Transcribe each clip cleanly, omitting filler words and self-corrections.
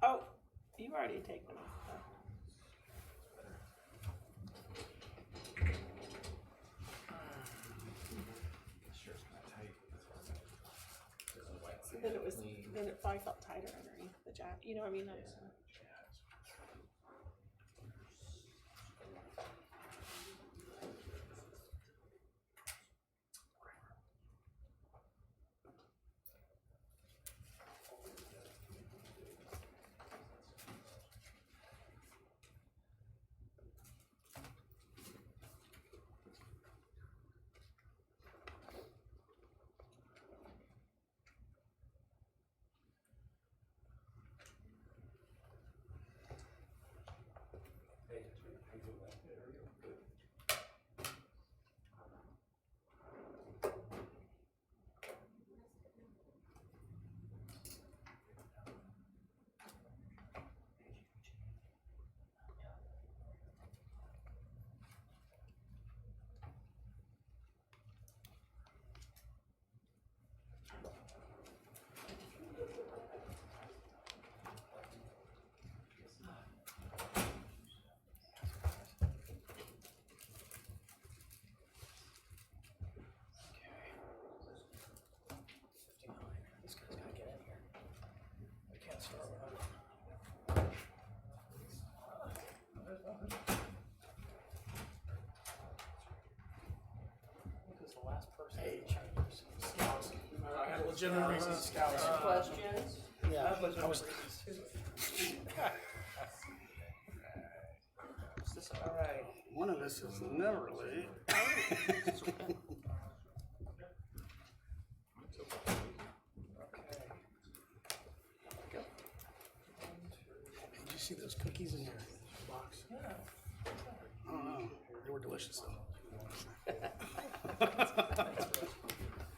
Oh, you've already taken them off. So then it probably felt tighter underneath the jacket. You know what I mean? That's, Scouts. I had legitimate reasons, scouts. questions? Yeah. I was, All right. one of us is never late. Did you see those cookies in your box? Yeah. I don't know. They were delicious though.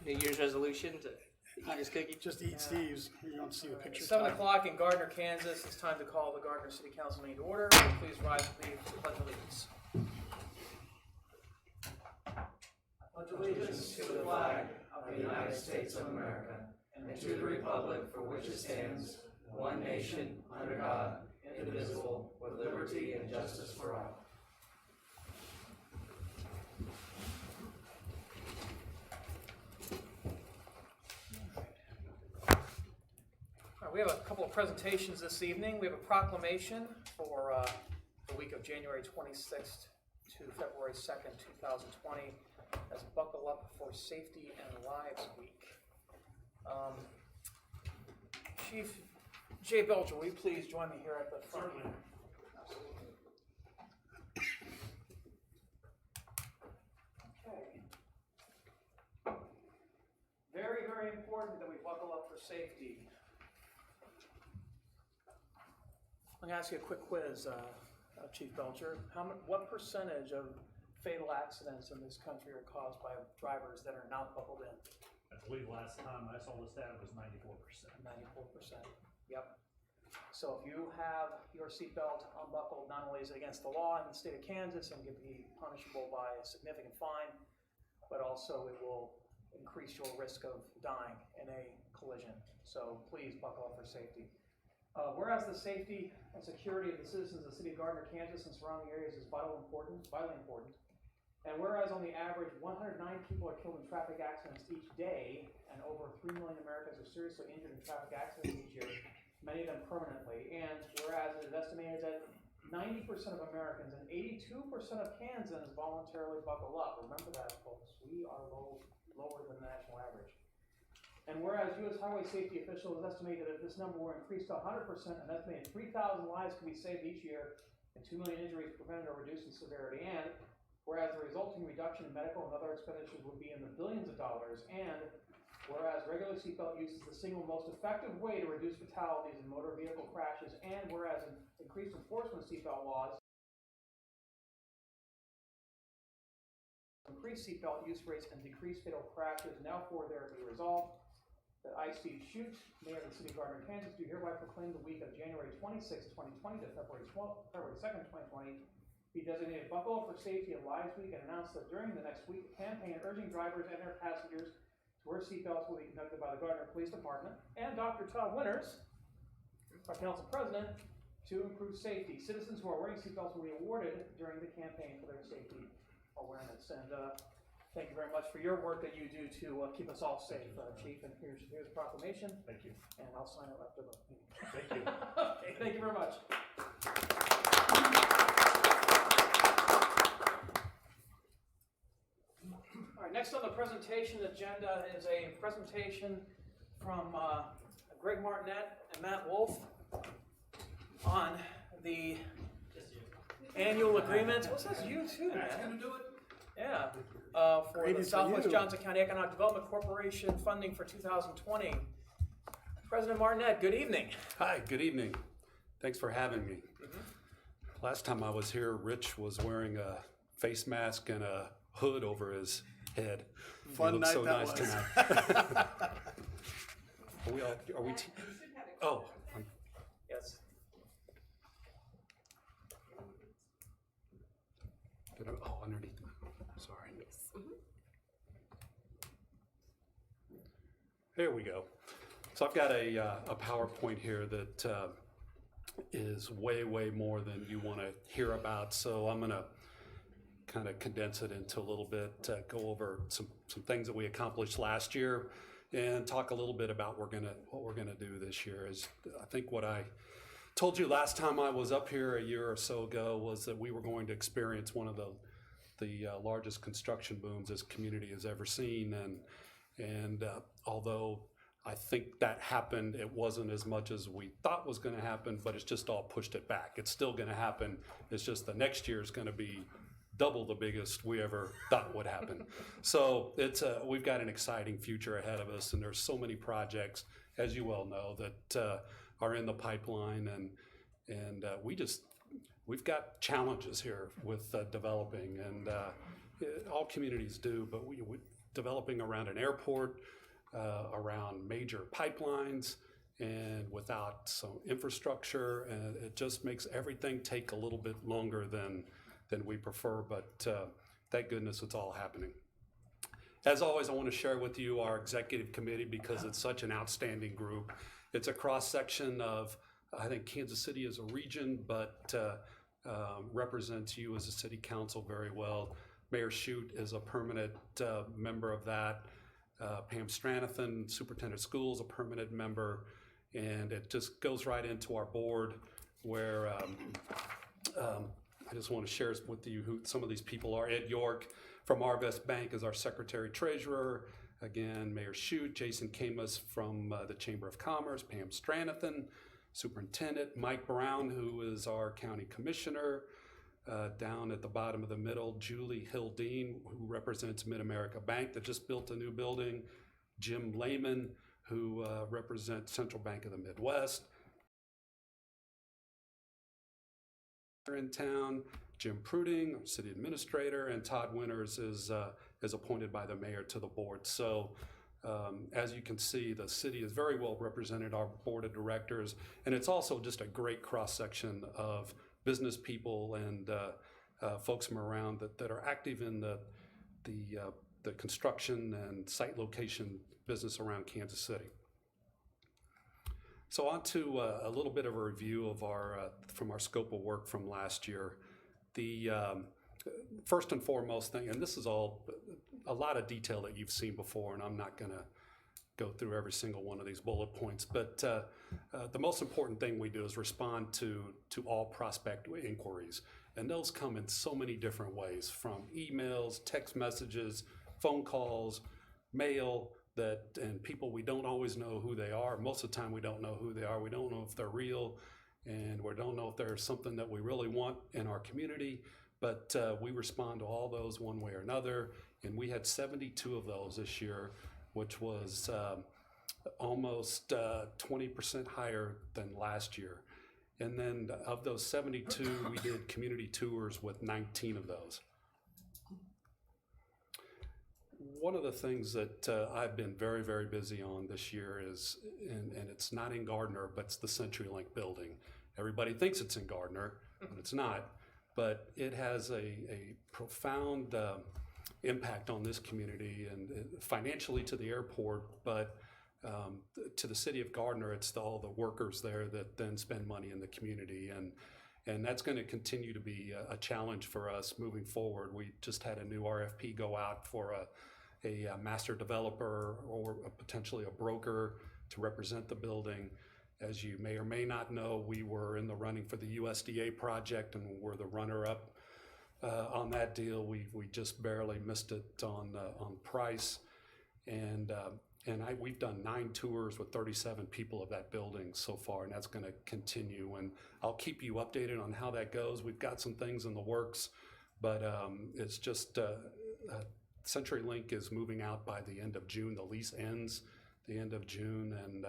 New Year's resolution to eat his cookie. Just eat Steve's. You don't see the picture. 7 o'clock in Gardner, Kansas. It's time to call the Gardner City Council meeting to order. Please rise with me for the Pledge of Allegiance. Pledge allegiance to the flag of the United States of America and to the republic for which it stands, one nation, under God, indivisible, with liberty and justice for all. We have a couple of presentations this evening. We have a proclamation for the week of January 26th to February 2nd, 2020 as Buckle Up for Safety and Lives Week. Chief Jay Belcher, will you please join me here at the front? Okay. Very, very important that we buckle up for safety. I'm going to ask you a quick quiz, Chief Belcher. What percentage of fatal accidents in this country are caused by drivers that are not buckled in? I believe last time I saw the stat it was 94%. 94%. Yep. So if you have your seatbelt unbuckled, not only is it against the law in the state of Kansas and can be punishable by a significant fine, but also it will increase your risk of dying in a collision. So please buckle up for safety. Whereas the safety and security of the citizens of the city of Gardner, Kansas and surrounding areas is vitally important, and whereas on the average 109 people are killed in traffic accidents each day, and over 3 million Americans are seriously injured in traffic accidents each year, many of them permanently, and whereas it is estimated that 90% of Americans and 82% of Kansans voluntarily buckle up. Remember that, folks. We are lower than the national average. And whereas U.S. highway safety officials estimated that if this number were increased to 100%, an estimated 3,000 lives could be saved each year and 2 million injuries prevented or reduced in severity. And whereas the resulting reduction in medical and other expenditures would be in the billions of dollars. And whereas regular seatbelt use is the single most effective way to reduce fatalities in motor vehicle crashes. And whereas increased enforcement of seatbelt laws increased seatbelt use rates and decreased fatal crashes, now for there be resolved that I, Steve Shute, Mayor of the City of Gardner, Kansas, do hereby proclaim the week of January 26, 2020 to February 2nd, 2020 be designated Buckle Up for Safety and Lives Week, and announce that during the next week, a campaign urging drivers and their passengers to wear seatbelts will be conducted by the Gardner Police Department and Dr. Todd Winters, our council president to improve safety. Citizens who are wearing seatbelts will be awarded during the campaign for their safety awareness. And thank you very much for your work that you do to keep us all safe, Chief. And here's a proclamation. Thank you. And I'll sign it after the meeting. Thank you. Okay, thank you very much. All right, next on the presentation agenda is a presentation from Greg Martinet and Matt Wolf on the annual agreement. What's this? You too, man. Matt's gonna do it? Yeah, for Great the is Southwest you. Johnson County Economic Development Corporation funding for 2020. President Martinet, good evening. Hi, good evening. Thanks for having me. Last time I was here, Rich was wearing a face mask and a hood over his head. Fun He looks night so that nice was. tonight. Are we all, are we, oh, Yes. oh, underneath, sorry. There we go. So I've got a PowerPoint here that is way, way more than you want to hear about. So I'm going to kind of condense it into a little bit, go over some things that we accomplished last year, and talk a little bit about what we're gonna do this year. Is I think what I told you last time I was up here a year or so ago was that we were going to experience one of the largest construction booms this community has ever seen, and although I think that happened, it wasn't as much as we thought was going to happen, but it's just all pushed it back. It's still going to happen. It's just the next year is going to be double the biggest we ever thought would happen. So we've got an exciting future ahead of us, and there's so many projects, as you well know, that are in the pipeline, and we've got challenges here with developing, and all communities do, but we developing around an airport, around major pipelines, and without some infrastructure, and it just makes everything take a little bit longer than we prefer, but thank goodness it's all happening. As always, I want to share with you our executive committee because it's such an outstanding group. It's a cross-section of, I think Kansas City is a region, but represents you as a city council very well. Mayor Shute is a permanent member of that. Pam Stranathan, Superintendent of Schools, a permanent member, and it just goes right into our board where I just want to share with you who some of these people are. Ed York from Arvest Bank is our Secretary Treasurer. Again, Mayor Shute, Jason Camus from the Chamber of Commerce, Pam Stranathan, Superintendent, Mike Brown, who is our County Commissioner. Down at the bottom of the middle, Julie Hildeen, who represents Mid-America Bank that just built a new building. Jim Lehman, who represents Central Bank of the Midwest. In town, Jim Pruding, our city administrator, and Todd Winters is appointed by the mayor to the board. So as you can see, the city is very well represented, our board of directors, and it's also just a great cross-section of business people and folks from around that are active in the construction and site location business around Kansas City. So on to a little bit of a review of from our scope of work from last year. The first and foremost thing, and this is all a lot of detail that you've seen before, and I'm not going to go through every single one of these bullet points, but the most important thing we do is respond to all prospect inquiries, and those come in so many different ways, from emails, text messages, phone calls, mail, and people we don't always know who they are. Most of the time we don't know who they are. We don't know if they're real, and we don't know if there's something that we really want in our community, but we respond to all those one way or another, and we had 72 of those this year, which was almost 20% higher than last year. And then of those 72, we did community tours with 19 of those. One of the things that I've been very, very busy on this year is, and it's not in Gardner, but it's the CenturyLink building. Everybody thinks it's in Gardner, but it's not. But it has a profound impact on this community and financially to the airport, but to the city of Gardner, it's all the workers there that then spend money in the community, and that's going to continue to be a challenge for us moving forward. We just had a new RFP go out for a master developer or potentially a broker to represent the building. As you may or may not know, we were in the running for the USDA project and we're the runner-up on that deal. We just barely missed it on price, and we've done 9 tours with 37 people of that building so far, and that's going to continue. And I'll keep you updated on how that goes. We've got some things in the works, but it's just CenturyLink is moving out by the end of June. The lease ends the end of June, and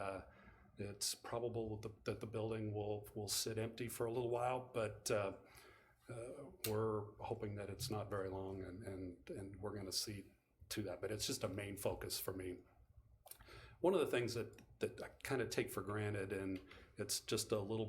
it's probable that the building will sit empty for a little while, but we're hoping that it's not very long, and we're going to see to that. But it's just a main focus for me. One of the things that I kind of take for granted, and it's just a little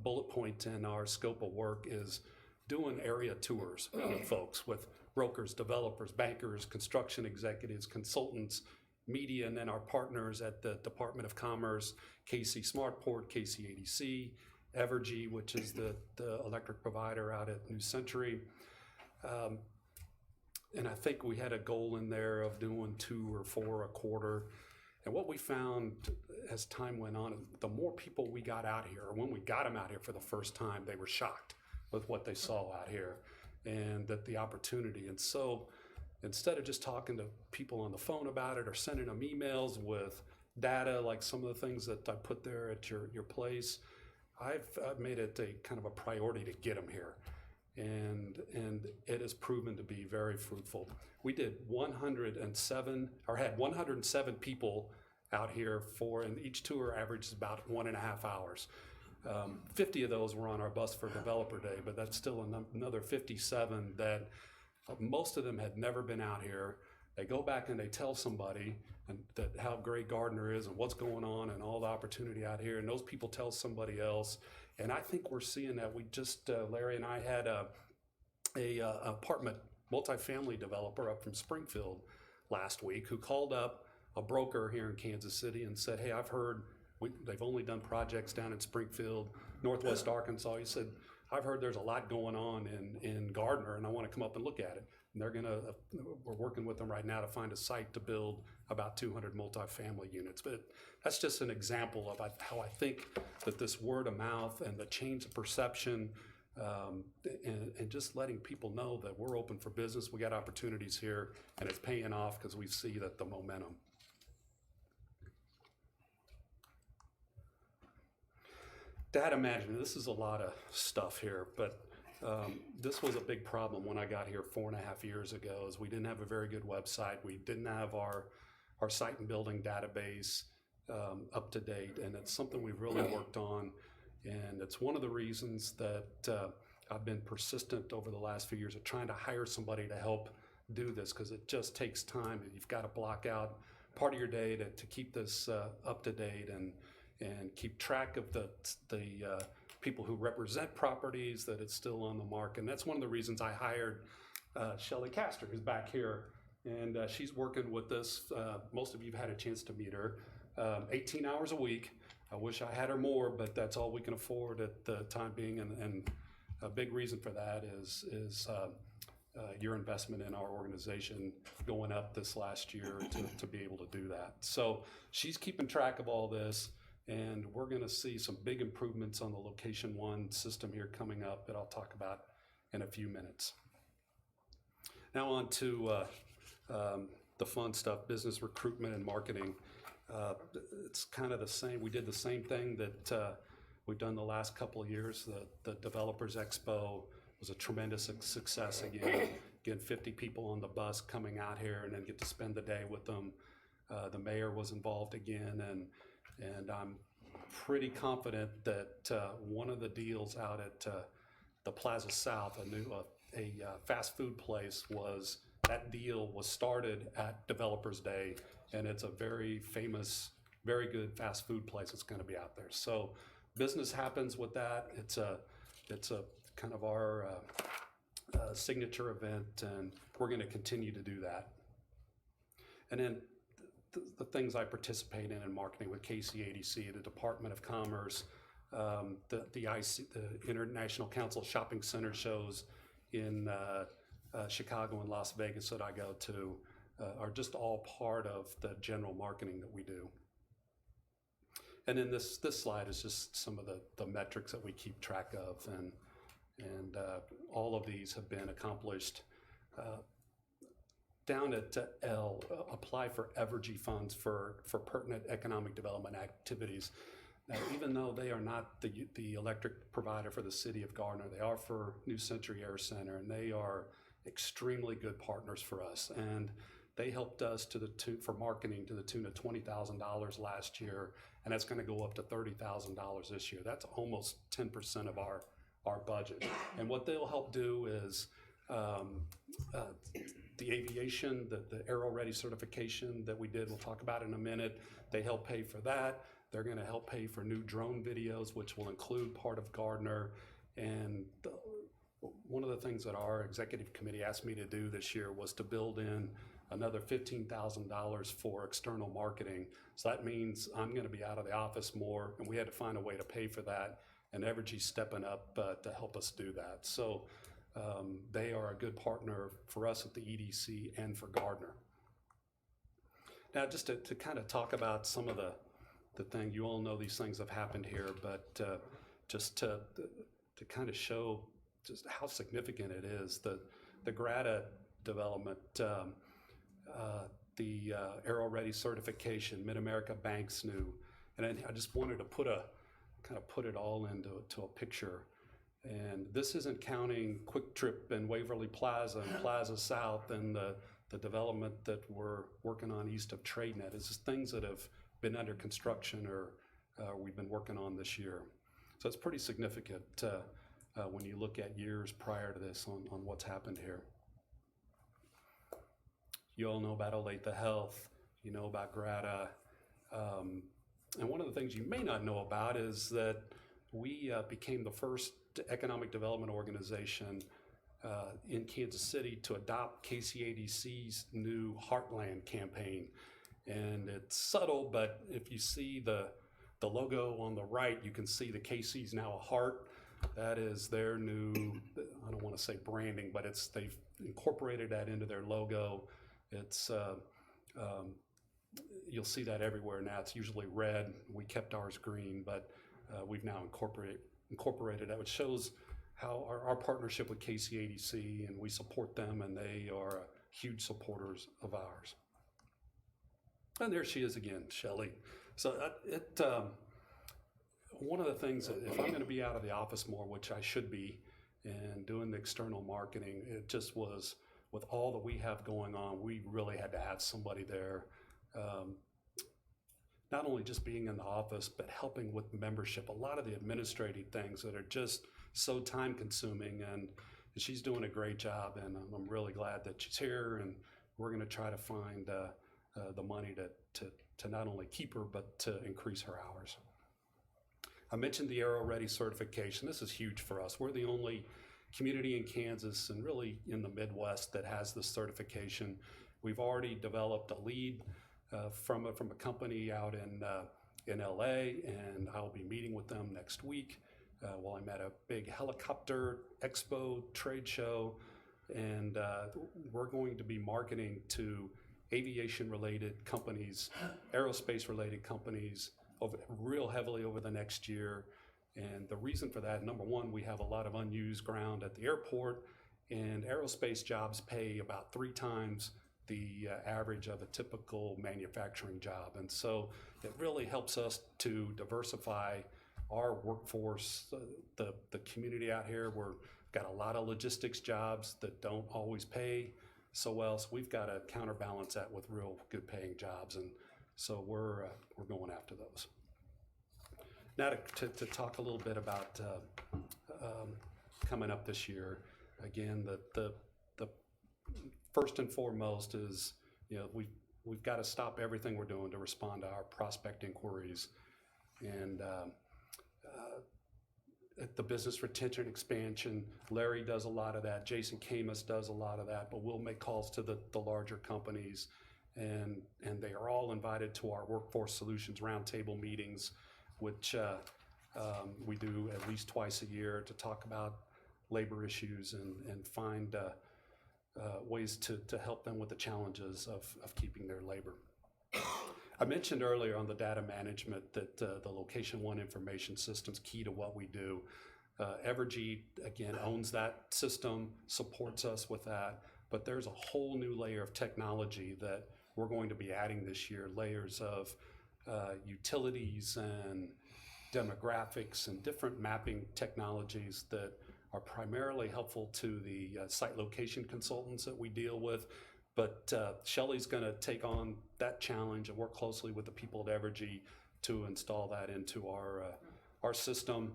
bullet point in our scope of work, is doing area tours with folks, with brokers, developers, bankers, construction executives, consultants, media, and then our partners at the Department of Commerce, KC Smartport, KCADC, Evergy, which is the electric provider out at New Century. And I think we had a goal in there of doing 2 or 4 a quarter. And what we found as time went on, the more people we got out here, or when we got them out here for the first time, they were shocked with what they saw out here and that the opportunity. And so instead of just talking to people on the phone about it or sending them emails with data, like some of the things that I put there at your place, I've made it a kind of a priority to get them here. And it has proven to be very fruitful. We did 107 people out here and each tour averages about 1.5 hours. 50 of those were on our bus for Developer Day, but that's still another 57 that most of them had never been out here. They go back and they tell somebody that how great Gardner is and what's going on and all the opportunity out here, and those people tell somebody else. And I think we're seeing that. We just, Larry and I had a apartment multifamily developer up from Springfield last week who called up a broker here in Kansas City and said, hey, I've heard they've only done projects down in Springfield, Northwest Arkansas. He said, I've heard there's a lot going on in Gardner, and I want to come up and look at it. And we're working with them right now to find a site to build about 200 multifamily units. But that's just an example of how I think that this word of mouth and the change of perception and just letting people know that we're open for business, we got opportunities here, and it's paying off because we see that the momentum. Data management, this is a lot of stuff here, but this was a big problem when I got here 4.5 years ago, is we didn't have a very good website. We didn't have our site and building database up to date, and it's something we've really worked on. And it's one of the reasons that I've been persistent over the last few years of trying to hire somebody to help do this, because it just takes time, and you've got to block out part of your day to keep this up to date and keep track of the people who represent properties, that it's still on the market. And that's one of the reasons I hired Shelley Castor, who's back here, and she's working with us. Most of you have had a chance to meet her. 18 hours a week. I wish I had her more, but that's all we can afford at the time being, and a big reason for that is your investment in our organization going up this last year to be able to do that. So she's keeping track of all this, and we're going to see some big improvements on the Location One system here coming up that I'll talk about in a few minutes. Now on to the fun stuff, business recruitment and marketing. It's kind of the same. We did the same thing that we've done the last couple of years. The Developers Expo was a tremendous success again. Again, 50 people on the bus coming out here and then get to spend the day with them. The mayor was involved again, and I'm pretty confident that one of the deals out at the Plaza South, a fast food place, that deal was started at Developers Day, and it's a very famous, very good fast food place that's going to be out there. So business happens with that. It's a kind of our signature event, and we're going to continue to do that. And then the things I participate in marketing with KCADC, the Department of Commerce, the International Council of Shopping Center shows in Chicago and Las Vegas that I go to are just all part of the general marketing that we do. And then this slide is just some of the metrics that we keep track of, and all of these have been accomplished. Down at L, apply for Evergy funds for pertinent economic development activities. Now, even though they are not the electric provider for the city of Gardner, they are for New Century Air Center, and they are extremely good partners for us. And they helped us for marketing to the tune of $20,000 last year, and that's going to go up to $30,000 this year. That's almost 10% of our budget. And what they'll help do is the aviation, the Aero Ready certification that we did, we'll talk about in a minute. They help pay for that. They're going to help pay for new drone videos, which will include part of Gardner. And one of the things that our executive committee asked me to do this year was to build in another $15,000 for external marketing. So that means I'm going to be out of the office more, and we had to find a way to pay for that. And Evergy's stepping up to help us do that. So they are a good partner for us at the EDC and for Gardner. Now, just to kind of talk about some of the thing, you all know these things have happened here, but just to kind of show just how significant it is, the Grata development, the Aero Ready certification, Mid-America Banks new, and I just wanted to put it all into a picture. And this isn't counting Quick Trip and Waverly Plaza and Plaza South and the development that we're working on east of TradeNet. It's just things that have been under construction or we've been working on this year. So it's pretty significant when you look at years prior to this on what's happened here. You all know about Olathe Health, you know about Grata. And one of the things you may not know about is that we became the first economic development organization in Kansas City to adopt KCADC's new Heartland campaign. And it's subtle, but if you see the logo on the right, you can see the KC's now a heart. That is their new, I don't want to say branding, but they've incorporated that into their logo. It's you'll see that everywhere now. It's usually red. We kept ours green, but we've now incorporated that, which shows how our partnership with KCADC, and we support them, and they are huge supporters of ours. And there she is again, Shelley. So one of the things that if I'm going to be out of the office more, which I should be, and doing the external marketing, it just was, with all that we have going on, we really had to have somebody there. Not only just being in the office, but helping with membership, a lot of the administrative things that are just so time consuming, and she's doing a great job, and I'm really glad that she's here, and we're going to try to find the money to not only keep her, but to increase her hours. I mentioned the Aero Ready certification. This is huge for us. We're the only community in Kansas and really in the Midwest that has this certification. We've already developed a lead from a company out in LA, and I'll be meeting with them next week while I'm at a big helicopter expo trade show, and we're going to be marketing to aviation-related companies, aerospace-related companies, real heavily over the next year. And the reason for that, number one, we have a lot of unused ground at the airport, and aerospace jobs pay about 3 times the average of a typical manufacturing job. And so it really helps us to diversify our workforce, the community out here. We've got a lot of logistics jobs that don't always pay so well, so we've got to counterbalance that with real good paying jobs, and so we're going after those. Now to talk a little bit about coming up this year. Again, the first and foremost is, we've got to stop everything we're doing to respond to our prospect inquiries, and the business retention expansion, Larry does a lot of that, Jason Camus does a lot of that, but we'll make calls to the larger companies and they are all invited to our Workforce Solutions Roundtable meetings, which we do at least twice a year to talk about labor issues and find ways to help them with the challenges of keeping their labor. I mentioned earlier on the data management that the Location One information system is key to what we do. Evergy, again, owns that system, supports us with that, but there's a whole new layer of technology that we're going to be adding this year, layers of utilities and demographics and different mapping technologies that are primarily helpful to the site location consultants that we deal with. But Shelley's going to take on that challenge and work closely with the people at Evergy to install that into our system.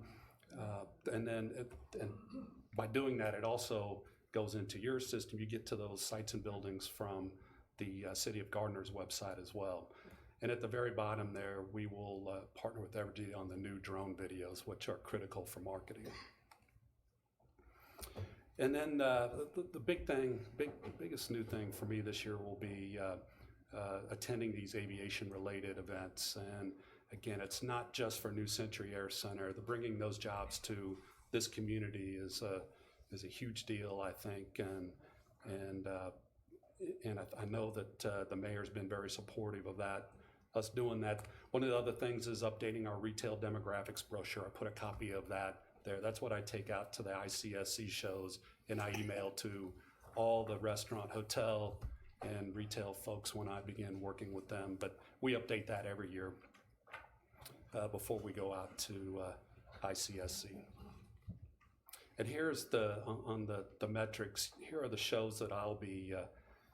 And by doing that, it also goes into your system. You get to those sites and buildings from the City of Gardner's website as well. And at the very bottom there, we will partner with Evergy on the new drone videos, which are critical for marketing. And then the biggest new thing for me this year will be attending these aviation-related events. And again, it's not just for New Century Air Center. Bringing those jobs to this community is a huge deal, I think. And I know that the mayor's been very supportive of that, us doing that. One of the other things is updating our retail demographics brochure. I put a copy of that there. That's what I take out to the ICSC shows, and I email to all the restaurant, hotel, and retail folks when I begin working with them. But we update that every year before we go out to ICSC. And here's on the metrics. Here are the shows that I'll be,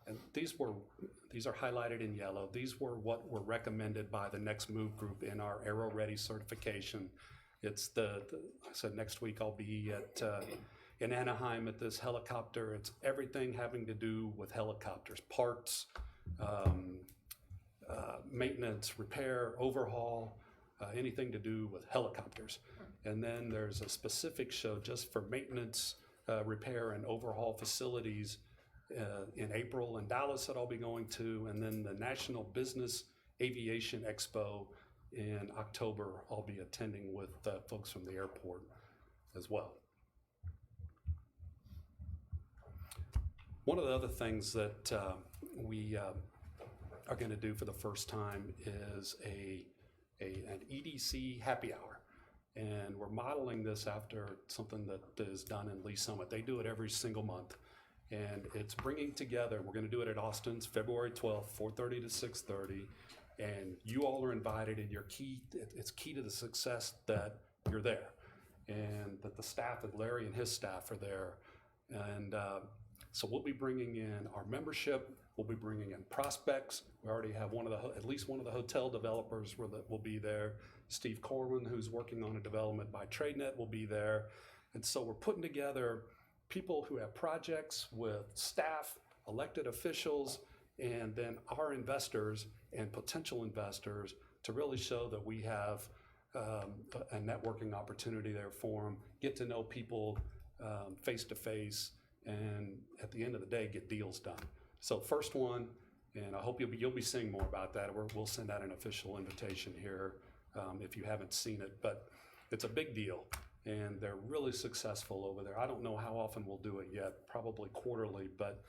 and these are highlighted in yellow. These were what were recommended by the Next Move group in our Aero Ready certification. It's I said next week I'll be in Anaheim at this helicopter. It's everything having to do with helicopters, parts, maintenance, repair, overhaul, anything to do with helicopters. And then there's a specific show just for maintenance, repair, and overhaul facilities in April in Dallas that I'll be going to, and then the National Business Aviation Expo in October I'll be attending with folks from the airport as well. One of the other things that we are going to do for the first time is an EDC happy hour. And we're modeling this after something that is done in Lee Summit. They do it every single month. And it's bringing together, we're going to do it at Austin's February 12th, 4:30 to 6:30. And you all are invited, and it's key to the success that you're there. And that the staff, that Larry and his staff are there. And so we'll be bringing in our membership. We'll be bringing in prospects. We already have at least one of the hotel developers will be there. Steve Corwin, who's working on a development by TradeNet, will be there. And so we're putting together people who have projects with staff, elected officials, and then our investors and potential investors to really show that we have a networking opportunity there for them, get to know people face to face, and at the end of the day, get deals done. So first one, and I hope you'll be seeing more about that. We'll send out an official invitation here if you haven't seen it, but it's a big deal, and they're really successful over there. I don't know how often we'll do it yet, probably quarterly, but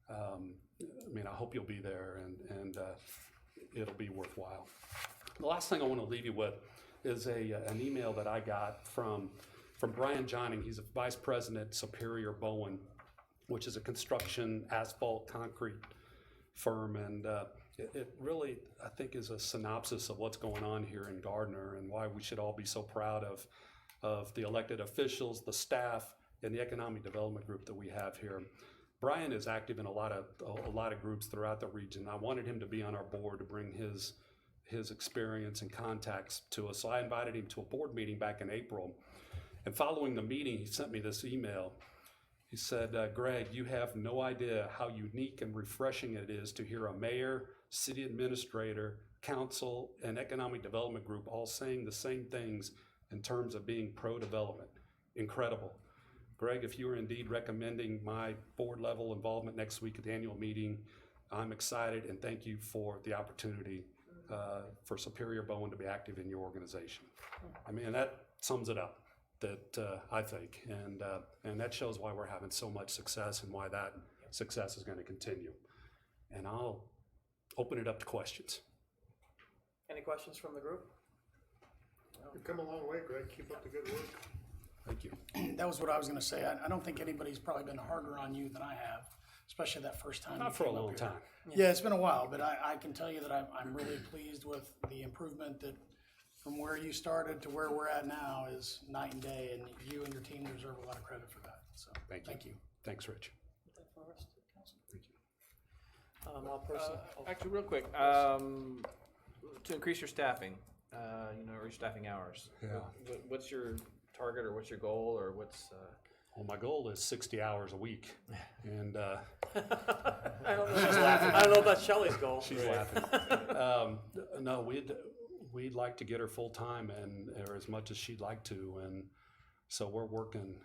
I hope you'll be there, and it'll be worthwhile. The last thing I want to leave you with is an email that I got from Brian Johning. He's a vice president at Superior Bowen, which is a construction asphalt concrete firm, and it really, I think, is a synopsis of what's going on here in Gardner and why we should all be so proud of the elected officials, the staff, and the economic development group that we have here. Brian is active in a lot of groups throughout the region. I wanted him to be on our board to bring his experience and contacts to us. So I invited him to a board meeting back in April. And following the meeting, he sent me this email. He said, Greg, you have no idea how unique and refreshing it is to hear a mayor, city administrator, council, and economic development group all saying the same things in terms of being pro-development. Incredible. Greg, if you are indeed recommending my board level involvement next week at the annual meeting, I'm excited and thank you for the opportunity for Superior Bowen to be active in your organization. I mean, that sums it up, that I think, and that shows why we're having so much success and why that success is going to continue. And I'll open it up to questions. Any questions from the group? You've come a long way, Greg. Keep up the good work. Thank you. That was what I was gonna say. I don't think anybody's probably been harder on you than I have, especially that first time. Not you for a came up long here. time. Yeah, it's been a while, but I can tell you that I'm really pleased with the improvement that from where you started to where we're at now is night and day, and you and your team deserve a lot of credit for that. So, Thank you. Thanks, Rich. I'll personally. Actually, real quick, to increase your staffing, or your staffing hours. Yeah. What's your target, or what's your goal, or what's? Well, my goal is 60 hours a week, and I don't know. She's laughing. I don't know about Shelley's goal. she's laughing. No, we'd like to get her full time or as much as she'd like to, and so we're working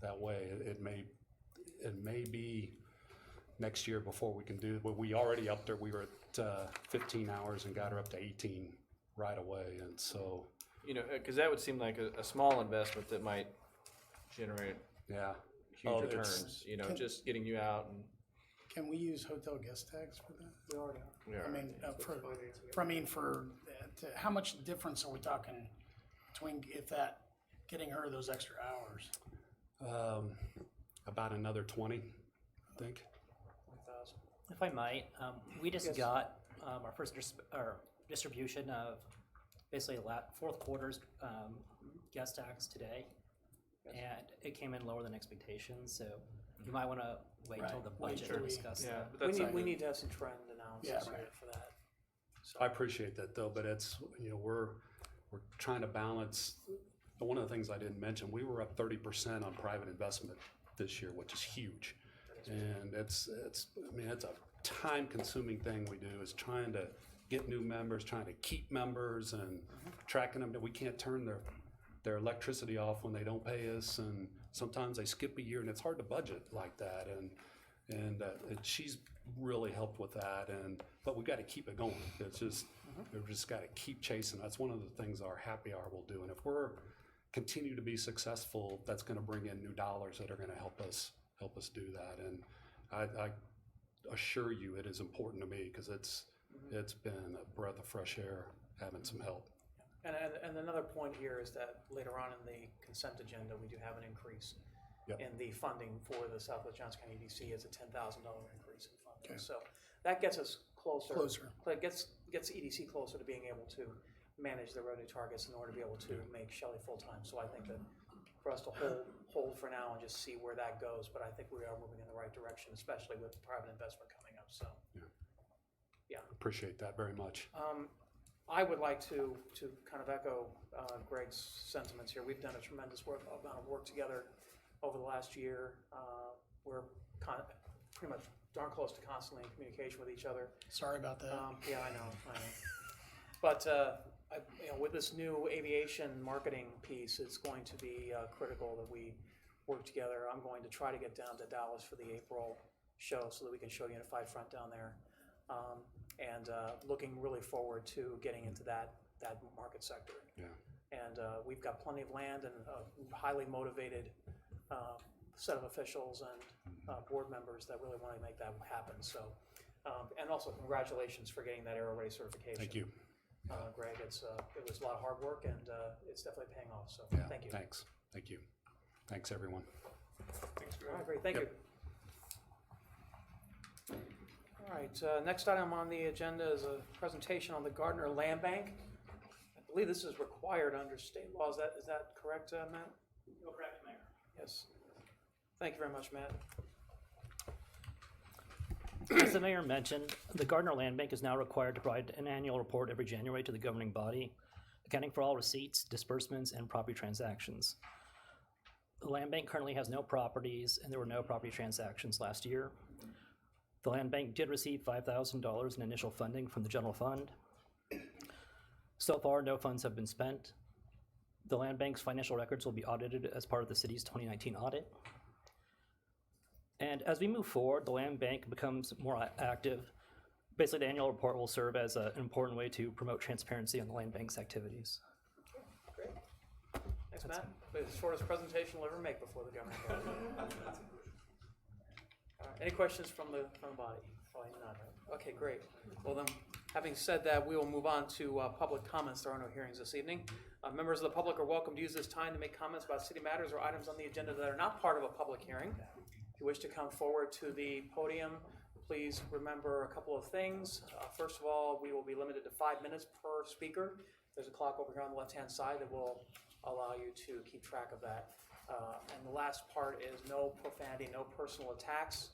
that way. It may be next year before we can do it, but we already upped her. We were at 15 hours and got her up to 18 right away, and so Because that would seem like a small investment that might generate yeah, huge returns. Just getting you out and. can we use hotel guest tax for that? We already are. I mean, how much difference are we talking between getting her those extra hours? about another 20, I think. 1,000. If I might, we just Yes. got our first our distribution of basically fourth quarter's gas tax today, and it came in lower than expectations. So you might want to wait till the Wait budget till to we- discuss that. But that's We need to have some trend analysis Yeah, here right. for that. So, I appreciate that though, but it's, we're trying to balance. One of the things I didn't mention, we were up 30% on private investment this year, which is huge. And it's a time consuming thing we do, is trying to get new members, trying to keep members and tracking them. We can't turn their electricity off when they don't pay us, and sometimes they skip a year, and it's hard to budget like that. And she's really helped with that, but we got to keep it going. It's just we've just got to keep chasing. That's one of the things our happy hour will do. And if we're continue to be successful, that's going to bring in new dollars that are going to help us do that. And I assure you, it is important to me, because it's been a breath of fresh air having some help. And another point here is that later on in the consent agenda, we do have an increase in the funding for the Southwest Johnson County EDC. It's a $10,000 increase in funding. Okay. So that gets us closer. Gets EDC closer to being able to manage the revenue targets in order to be able to make Shelley full-time. So I think that for us to hold for now and just see where that goes, but I think we are moving in the right direction, especially with private investment coming up. So Appreciate that very much. I would like to kind of echo Greg's sentiments here. We've done a tremendous amount of work together over the last year. We're pretty much darn close to constantly in communication with each other. Sorry about that. Yeah, I know. But with this new aviation marketing piece, it's going to be critical that we work together. I'm going to try to get down to Dallas for the April show so that we can show Unified Front down there. And looking really forward to getting into that market sector. Yeah. And we've got plenty of land and a highly motivated set of officials and board members that really want to make that happen. So, and also congratulations for getting that Aero Ready certification. Thank you. Greg, it was a lot of hard work, and it's definitely paying off. So Yeah, thank you. Thanks. Thank you. Thanks, everyone. All right, great. Thank you. All right, next item on the agenda is a presentation on the Gardner Land Bank. I believe this is required under state law. Is that correct, Matt? You're correct, Mayor. Yes. Thank you very much, Matt. As the mayor mentioned, the Gardner Land Bank is now required to provide an annual report every January to the governing body, accounting for all receipts, disbursements, and property transactions. The land bank currently has no properties, and there were no property transactions last year. The land bank did receive $5,000 in initial funding from the general fund. So far, no funds have been spent. The land bank's financial records will be audited as part of the city's 2019 audit. And as we move forward, the land bank becomes more active. Basically, the annual report will serve as an important way to promote transparency on the land bank's activities. Great. Thanks, Matt. The shortest presentation we'll ever make before the governing body. All right, any questions from the body? Probably none, right? Okay, great. Well then, having said that, we will move on to public comments. There are no hearings this evening. Members of the public are welcome to use this time to make comments about city matters or items on the agenda that are not part of a public hearing. If you wish to come forward to the podium, please remember a couple of things. First of all, we will be limited to 5 minutes per speaker. There's a clock over here on the left-hand side that will allow you to keep track of that. And the last part is no profanity, no personal attacks.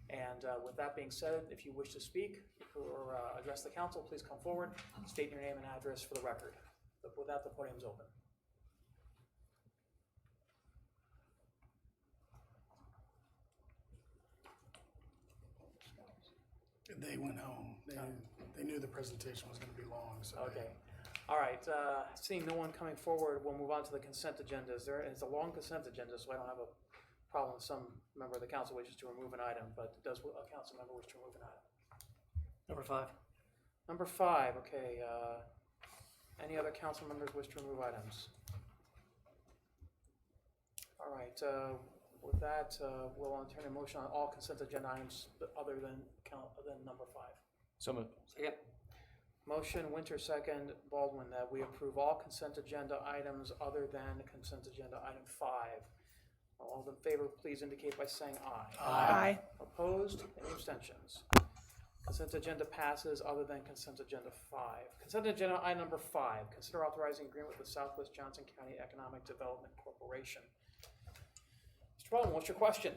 And with that being said, if you wish to speak or address the council, please come forward, state your name and address for the record. But with that, the podium's open. They went home. They knew the presentation was gonna be long, so. Okay. All right, seeing no one coming forward, we'll move on to the consent agenda. It's a long consent agenda, so I don't have a problem if some member of the council wishes to remove an item, but does a council member wish to remove an item? Number 5. Number 5, okay. Any other council members wish to remove items? All right, with that, we'll entertain a motion on all consent agenda items other than number 5. So moved. Second. Motion, Winter, second, Baldwin, that we approve all consent agenda items other than consent agenda item 5. All in favor, please indicate by saying aye. Aye. Opposed? Any abstentions? Consent agenda passes other than consent agenda 5. Consent agenda item number 5, consider authorizing agreement with the Southwest Johnson County Economic Development Corporation. Mr. Baldwin, what's your question?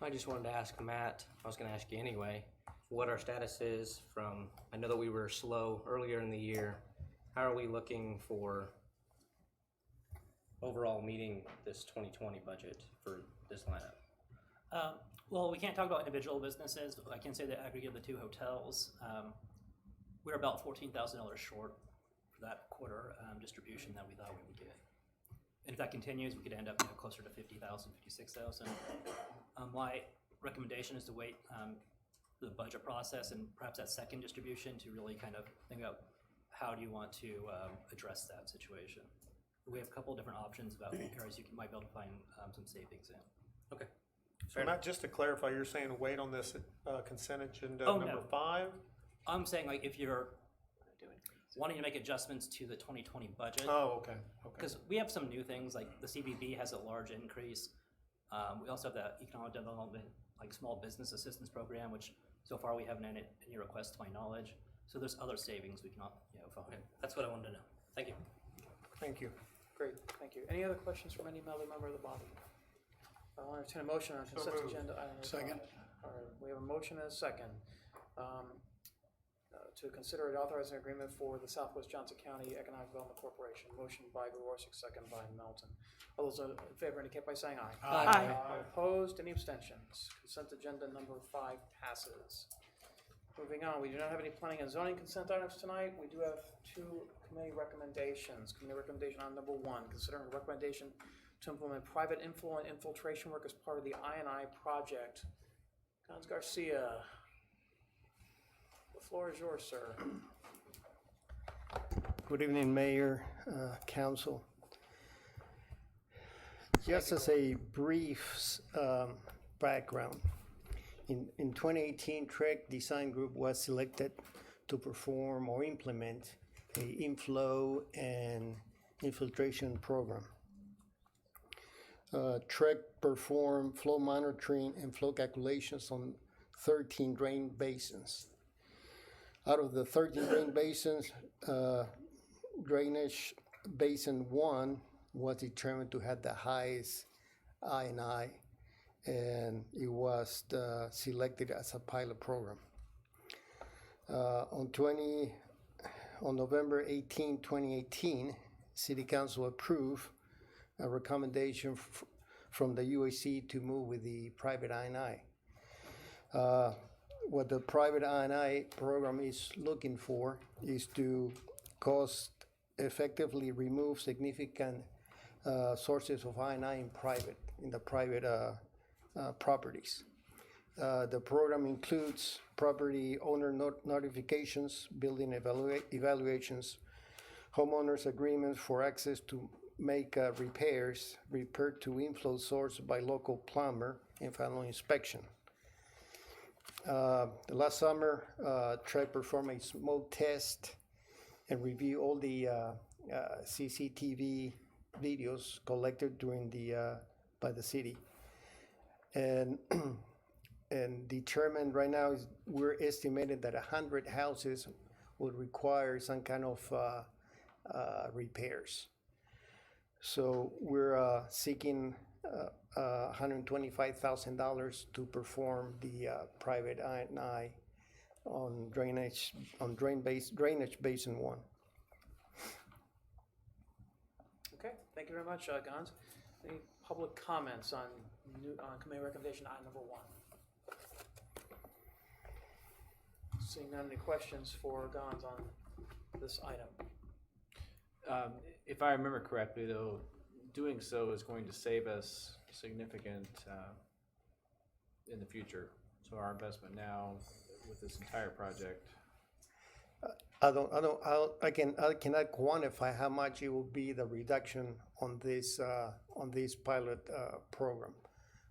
I just wanted to ask Matt, I was gonna ask you anyway, what our status is from, I know that we were slow earlier in the year. How are we looking for overall meeting this 2020 budget for this lineup? Well, we can't talk about individual businesses, but I can say that aggregate of the 2 hotels, we're about $14,000 short for that quarter distribution that we thought we would get. And if that continues, we could end up closer to 50,000, 56,000. My recommendation is to wait the budget process and perhaps that second distribution to really kind of think about how do you want to address that situation. We have a couple of different options about areas you might be able to find some savings in. Okay. So Matt, just to clarify, you're saying wait on this consent agenda Oh, number no. 5? I'm saying like if you're wanting to make adjustments to the 2020 budget, Oh, okay, okay. because we have some new things, like the CBB has a large increase. We also have the economic development, like small business assistance program, which so far we haven't had any requests to my knowledge. So there's other savings we can, find. Okay, that's what I wanted to know. Thank you. Thank you. Great, thank you. Any other questions from any other member of the body? I'll entertain a motion on consent moved. agenda item number 5. Second. All right, we have a motion and a second to consider an authorizing agreement for the Southwest Johnson County Economic Development Corporation. Motion by Grigorczyk, second by Melton. All those in favor indicate by saying aye. Aye. Opposed? Any abstentions? Consent agenda number 5 passes. Moving on, we do not have any planning and zoning consent items tonight. We do have 2 committee recommendations. Committee recommendation on number 1, considering a recommendation to implement private inflow and infiltration work as part of the I&I project. Gons Garcia, the floor is yours, sir. Good evening, Mayor, Council. Just as a brief background, in 2018, Trek Design Group was selected to perform or implement a inflow and infiltration program. Trek performed flow monitoring and flow calculations on 13 drain basins. Out of the 13 drain basins, drainage basin 1 was determined to have the highest I&I, and it was selected as a pilot program. On November 18, 2018, City Council approved a recommendation from the UAC to move with the private I&I. What the private I&I program is looking for is to cost effectively remove significant sources of I&I in the private properties. The program includes property owner notifications, building evaluations, homeowners agreements for access to make repairs, repair to inflow source by local plumber, and final inspection. Last summer, TREC performed a smoke test and reviewed all the CCTV videos collected during by the city, and determined right now is we're estimating that 100 houses would require some kind of repairs. So we're seeking $125,000 to perform the private I&I on drainage basin 1. Okay, thank you very much, Gons. Any public comments on committee recommendation item number 1? Seeing none, any questions for Gons on this item? If I remember correctly, though, doing so is going to save us significant in the future. So our investment now with this entire project. I cannot quantify how much it will be the reduction on this pilot program,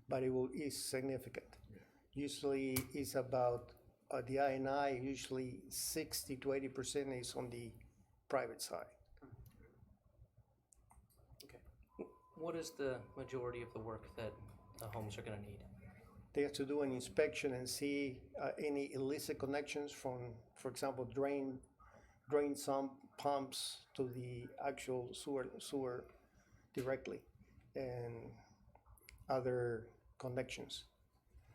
but is significant. Yeah. Usually it's about the I&I, usually 60 to 80% is on the private side. What is the majority of the work that the homes are going to need? They have to do an inspection and see any illicit connections from, for example, drain some pumps to the actual sewer directly, and other connections.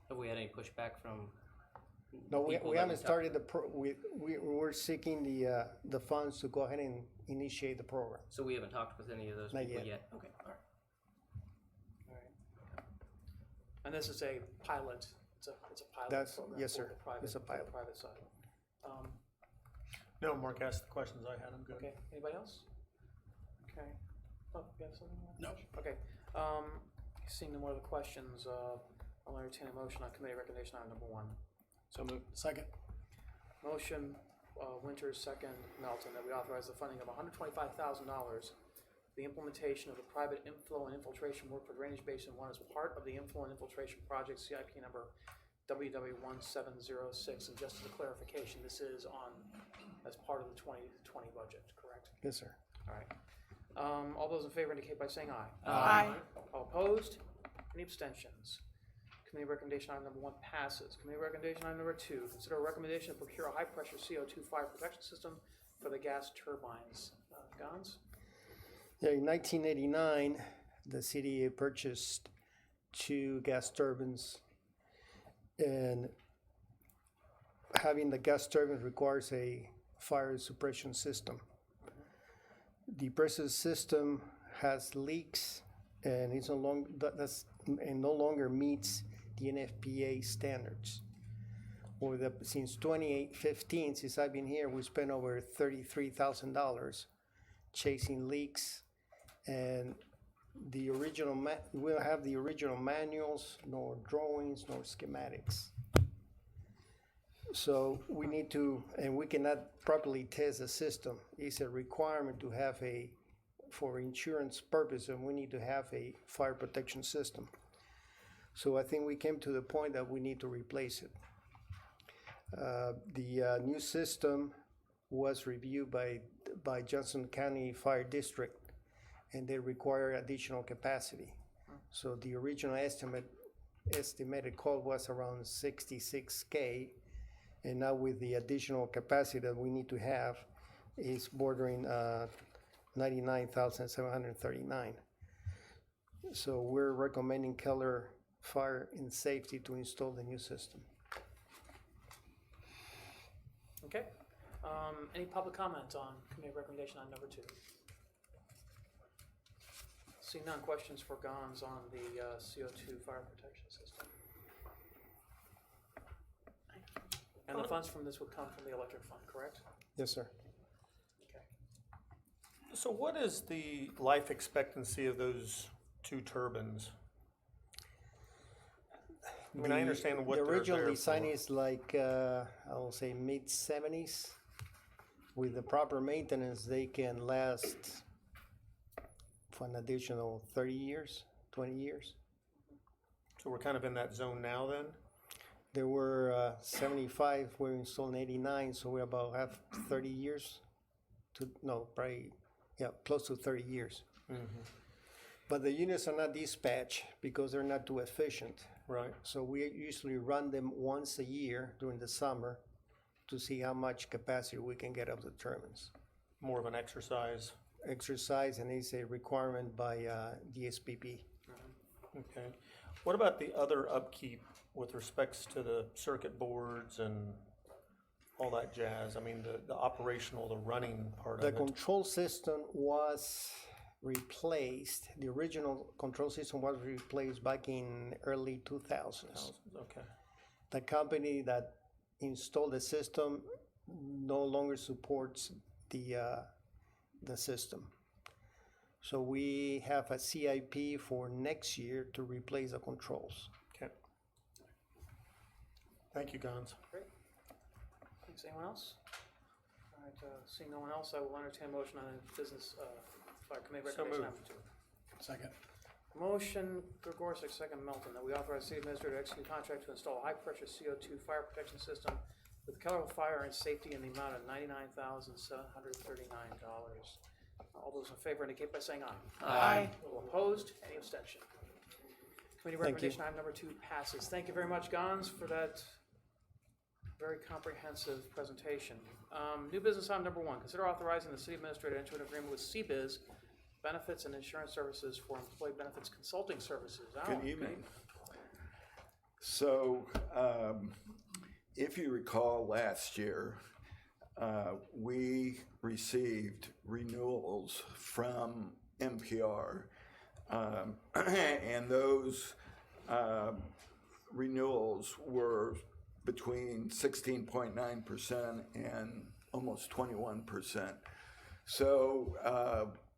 Have we had any pushback from? No, we haven't started we're seeking the funds to go ahead and initiate the program. So we haven't talked with any of those people yet? Okay, all right. And this is a pilot. It's a pilot program. Yes, sir. It's a private side. No, Mark asked the questions I had. I'm good. Okay. Anybody else? Okay. Oh, you have something? No. Okay. Seeing no more other questions, I'll entertain a motion on committee recommendation item number 1. So moved. Second. Motion, Winters, second, Melton, that we authorize the funding of $125,000 the implementation of the private inflow and infiltration work for drainage basin 1 as part of the inflow and infiltration project CIP number WW1706. And just as a clarification, this is as part of the 2020 budget, correct? Yes, sir. All right. All those in favor indicate by saying aye. Aye. All opposed? Any abstentions? Committee recommendation item number 1 passes. Committee recommendation item number 2, consider a recommendation to procure a high-pressure CO2 fire protection system for the gas turbines. Gons? Yeah, in 1989, the city purchased 2 gas turbines, and having the gas turbines requires a fire suppression system. The present system has leaks, and it's no longer meets the NFPA standards. Since 2015, since I've been here, we spent over $33,000 chasing leaks, and the original we don't have the original manuals, nor drawings, nor schematics. So we need to, and we cannot properly test the system. It's a requirement to have for insurance purpose, and we need to have a fire protection system. So I think we came to the point that we need to replace it. The new system was reviewed by Johnson County Fire District, and they require additional capacity. So the original estimated cost was around $66K, and now with the additional capacity that we need to have, is bordering $99,739. So we're recommending Keller Fire and Safety to install the new system. Okay. Any public comment on committee recommendation on number 2? Seeing none, questions for Gons on the CO2 fire protection system. And the funds from this would come from the electric fund, correct? Yes, sir. Okay. So what is the life expectancy of those 2 turbines? I mean, I understand what The they're original there design for. is like, I will say mid-70s. With the proper maintenance, they can last for an additional 30 years, 20 years. So we're kind of in that zone now then? There were 75, were installed in 89, so we're about have 30 years probably, yeah, close to 30 years. But the units are not dispatched because they're not too efficient. Right. So we usually run them once a year during the summer to see how much capacity we can get of the turbines. More of an exercise. Exercise, and it's a requirement by DSPP. Okay. What about the other upkeep with respects to the circuit boards and all that jazz? I mean, the operational, the running part The of it. control system was replaced. The original control system was replaced back in early 2000s. Okay. The company that installed the system no longer supports the system. So we have a CIP for next year to replace the controls. Okay. Thank you, Gons. Great. Thanks. Anyone else? All right, seeing no one else, I will entertain a motion on the business, fire committee So recommendation moved. number 2. Second. Motion, Gregorczyk, second Melton, that we authorize city administrator to execute contract to install a high-pressure CO2 fire protection system with Keller Fire and Safety in the amount of $99,739. All those in favor indicate by saying aye. Aye. All opposed? Any abstention? Committee Thank you. recommendation item number 2 passes. Thank you very much, Gons, for that very comprehensive presentation. New business item number 1, consider authorizing the city administrator to enter an agreement with CBiz Benefits and Insurance Services for Employee Benefits Consulting Services. Alan, Good evening. So, if you recall last year, we received renewals from NPR, and those renewals were between 16.9% and almost 21%. So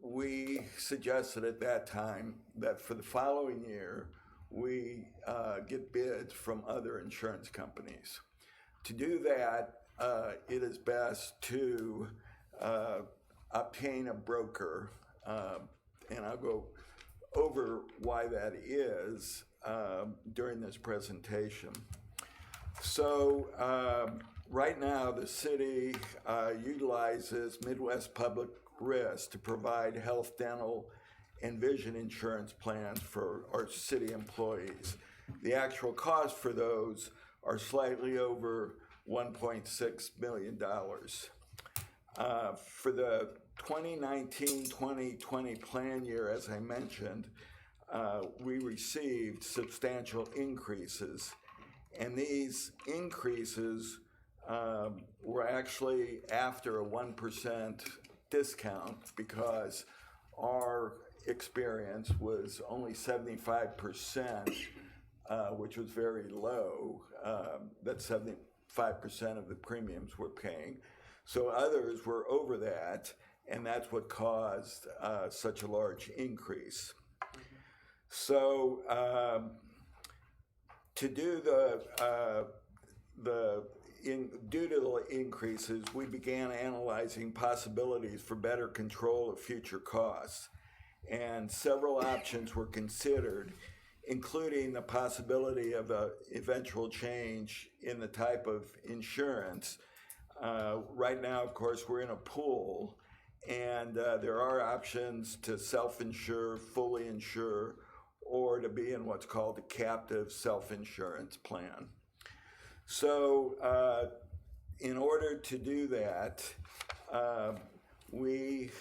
we suggested at that time that for the following year, we get bids from other insurance companies. To do that, it is best to obtain a broker, and I'll go over why that is during this presentation. So right now, the city utilizes Midwest Public Risk to provide health, dental, and vision insurance plans for our city employees. The actual cost for those are slightly over $1.6 million. For the 2019-2020 plan year, as I mentioned, we received substantial increases. And these increases were actually after a 1% discount because our experience was only 75%, which was very low. That 75% of the premiums we're paying. So others were over that, and that's what caused such a large increase. So to do due to the increases, we began analyzing possibilities for better control of future costs. And several options were considered, including the possibility of an eventual change in the type of insurance. Right now, of course, we're in a pool, and there are options to self-insure, fully insure, or to be in what's called a captive self-insurance plan. So in order to do that, we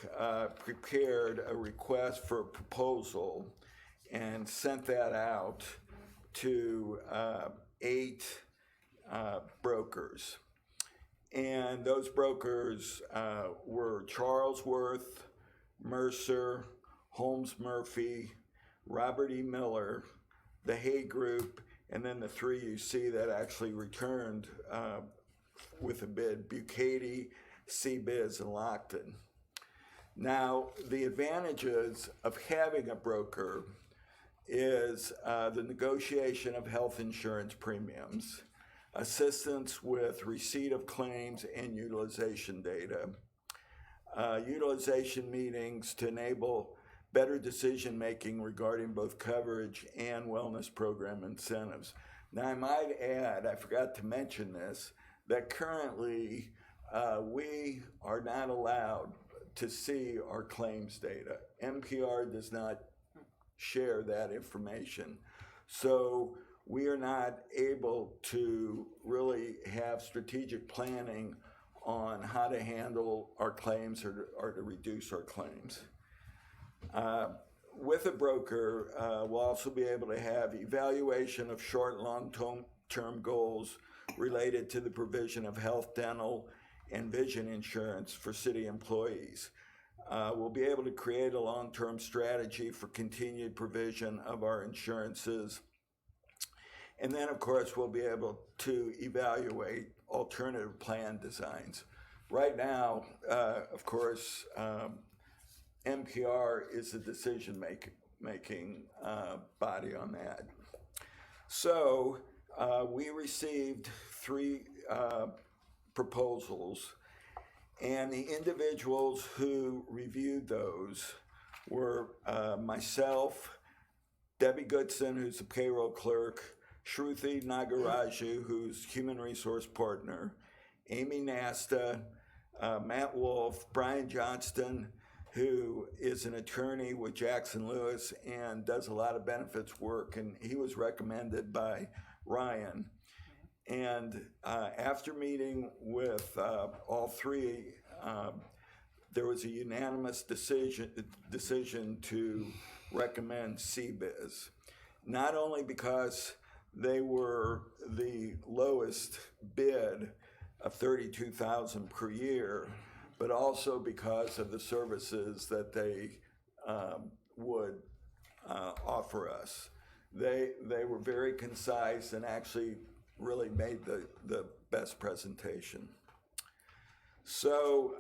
prepared a request for a proposal and sent that out to 8 brokers. And those brokers were Charlesworth, Mercer, Holmes Murphy, Robert E. Miller, the Hay Group, and then the 3 you see that actually returned with a bid, Bucati, CBiz, and Lockton. Now, the advantages of having a broker is the negotiation of health insurance premiums, assistance with receipt of claims and utilization data, utilization meetings to enable better decision-making regarding both coverage and wellness program incentives. Now, I might add, I forgot to mention this, that currently we are not allowed to see our claims data. NPR does not share that information. So we are not able to really have strategic planning on how to handle our claims or to reduce our claims. With a broker, we'll also be able to have evaluation of short and long-term goals related to the provision of health, dental, and vision insurance for city employees. We'll be able to create a long-term strategy for continued provision of our insurances. And then, of course, we'll be able to evaluate alternative plan designs. Right now, of course, NPR is the decision-making body on that. So we received 3 proposals, and the individuals who reviewed those were myself, Debbie Goodson, who's the payroll clerk, Shruti Nagaraju, who's human resource partner, Amy Nasta, Matt Wolf, Brian Johnston, who is an attorney with Jackson Lewis and does a lot of benefits work, and he was recommended by Ryan. And after meeting with all 3, there was a unanimous decision to recommend CBIZ, not only because they were the lowest bid of $32,000 per year, but also because of the services that they would offer us. They were very concise and actually really made the best presentation. So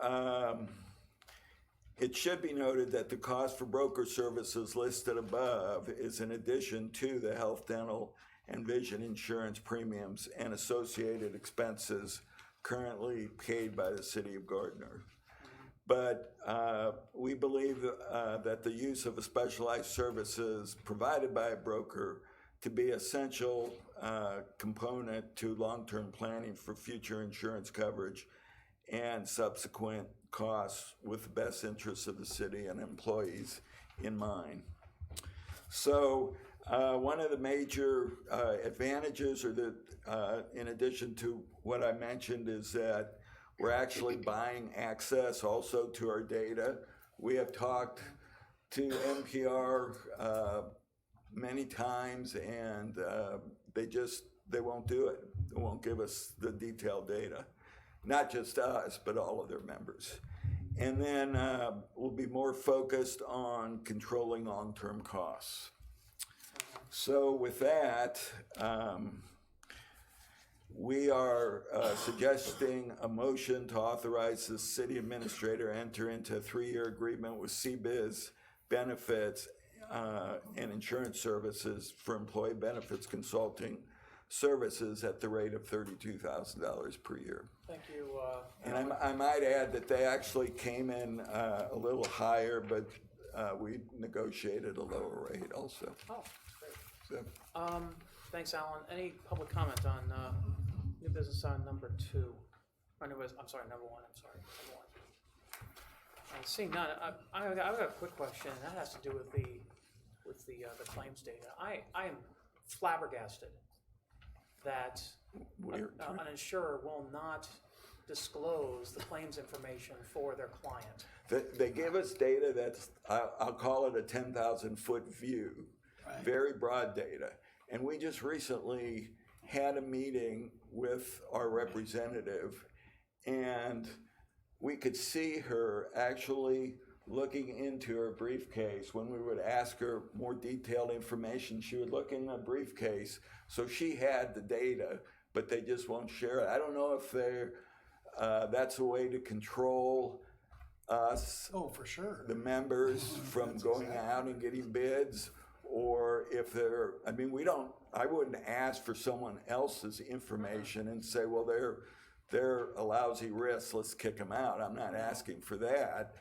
it should be noted that the cost for broker services listed above is in addition to the health, dental, and vision insurance premiums and associated expenses currently paid by the city of Gardner. But we believe that the use of a specialized services provided by a broker to be essential component to long-term planning for future insurance coverage and subsequent costs with the best interests of the city and employees in mind. So one of the major advantages, or in addition to what I mentioned, is that we're actually buying access also to our data. We have talked to NPR many times, and they won't do it. They won't give us the detailed data. Not just us, but all of their members. And then we'll be more focused on controlling long-term costs. So with that, we are suggesting a motion to authorize the city administrator enter into a 3-year agreement with CBIZ Benefits and Insurance Services for employee benefits consulting services at the rate of $32,000 per year. Thank you. And I might add that they actually came in a little higher, but we negotiated a lower rate also. Oh, great. So, Thanks, Alan. Any public comment on new business on number 2? Or number 1, I'm sorry, number 1. Seeing none, I've got a quick question, and that has to do with the claims data. I am flabbergasted that an insurer will not disclose the claims information for their client. They give us data that's, I'll call it a 10,000-foot view, right. Very broad data. And we just recently had a meeting with our representative, and we could see her actually looking into her briefcase. When we would ask her more detailed information, she would look in the briefcase. So she had the data, but they just won't share it. I don't know if that's a way to control us, oh, for sure, the members, from going out and getting bids, or if they're, I mean, I wouldn't ask for someone else's information and say, well, they're a lousy risk, let's kick them out. I'm not asking for that.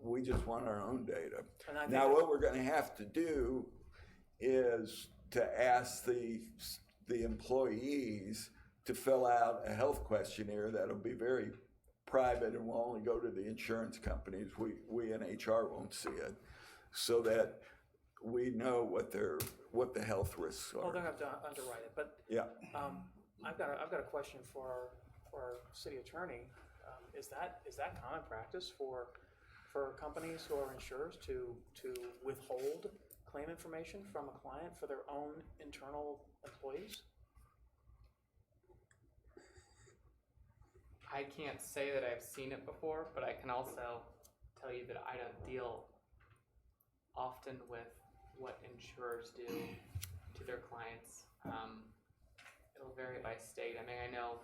We just want our own data. Now, what we're gonna have to do is to ask the employees to fill out a health questionnaire that'll be very private and will only go to the insurance companies. We in HR won't see it, so that we know what the health risks Well, are. they'll have to underwrite it, but Yeah. I've got a question for our city attorney. Is that common practice for companies who are insurers to withhold claim information from a client for their own internal employees? I can't say that I've seen it before, but I can also tell you that I don't deal often with what insurers do to their clients. It'll vary by state. I mean, I know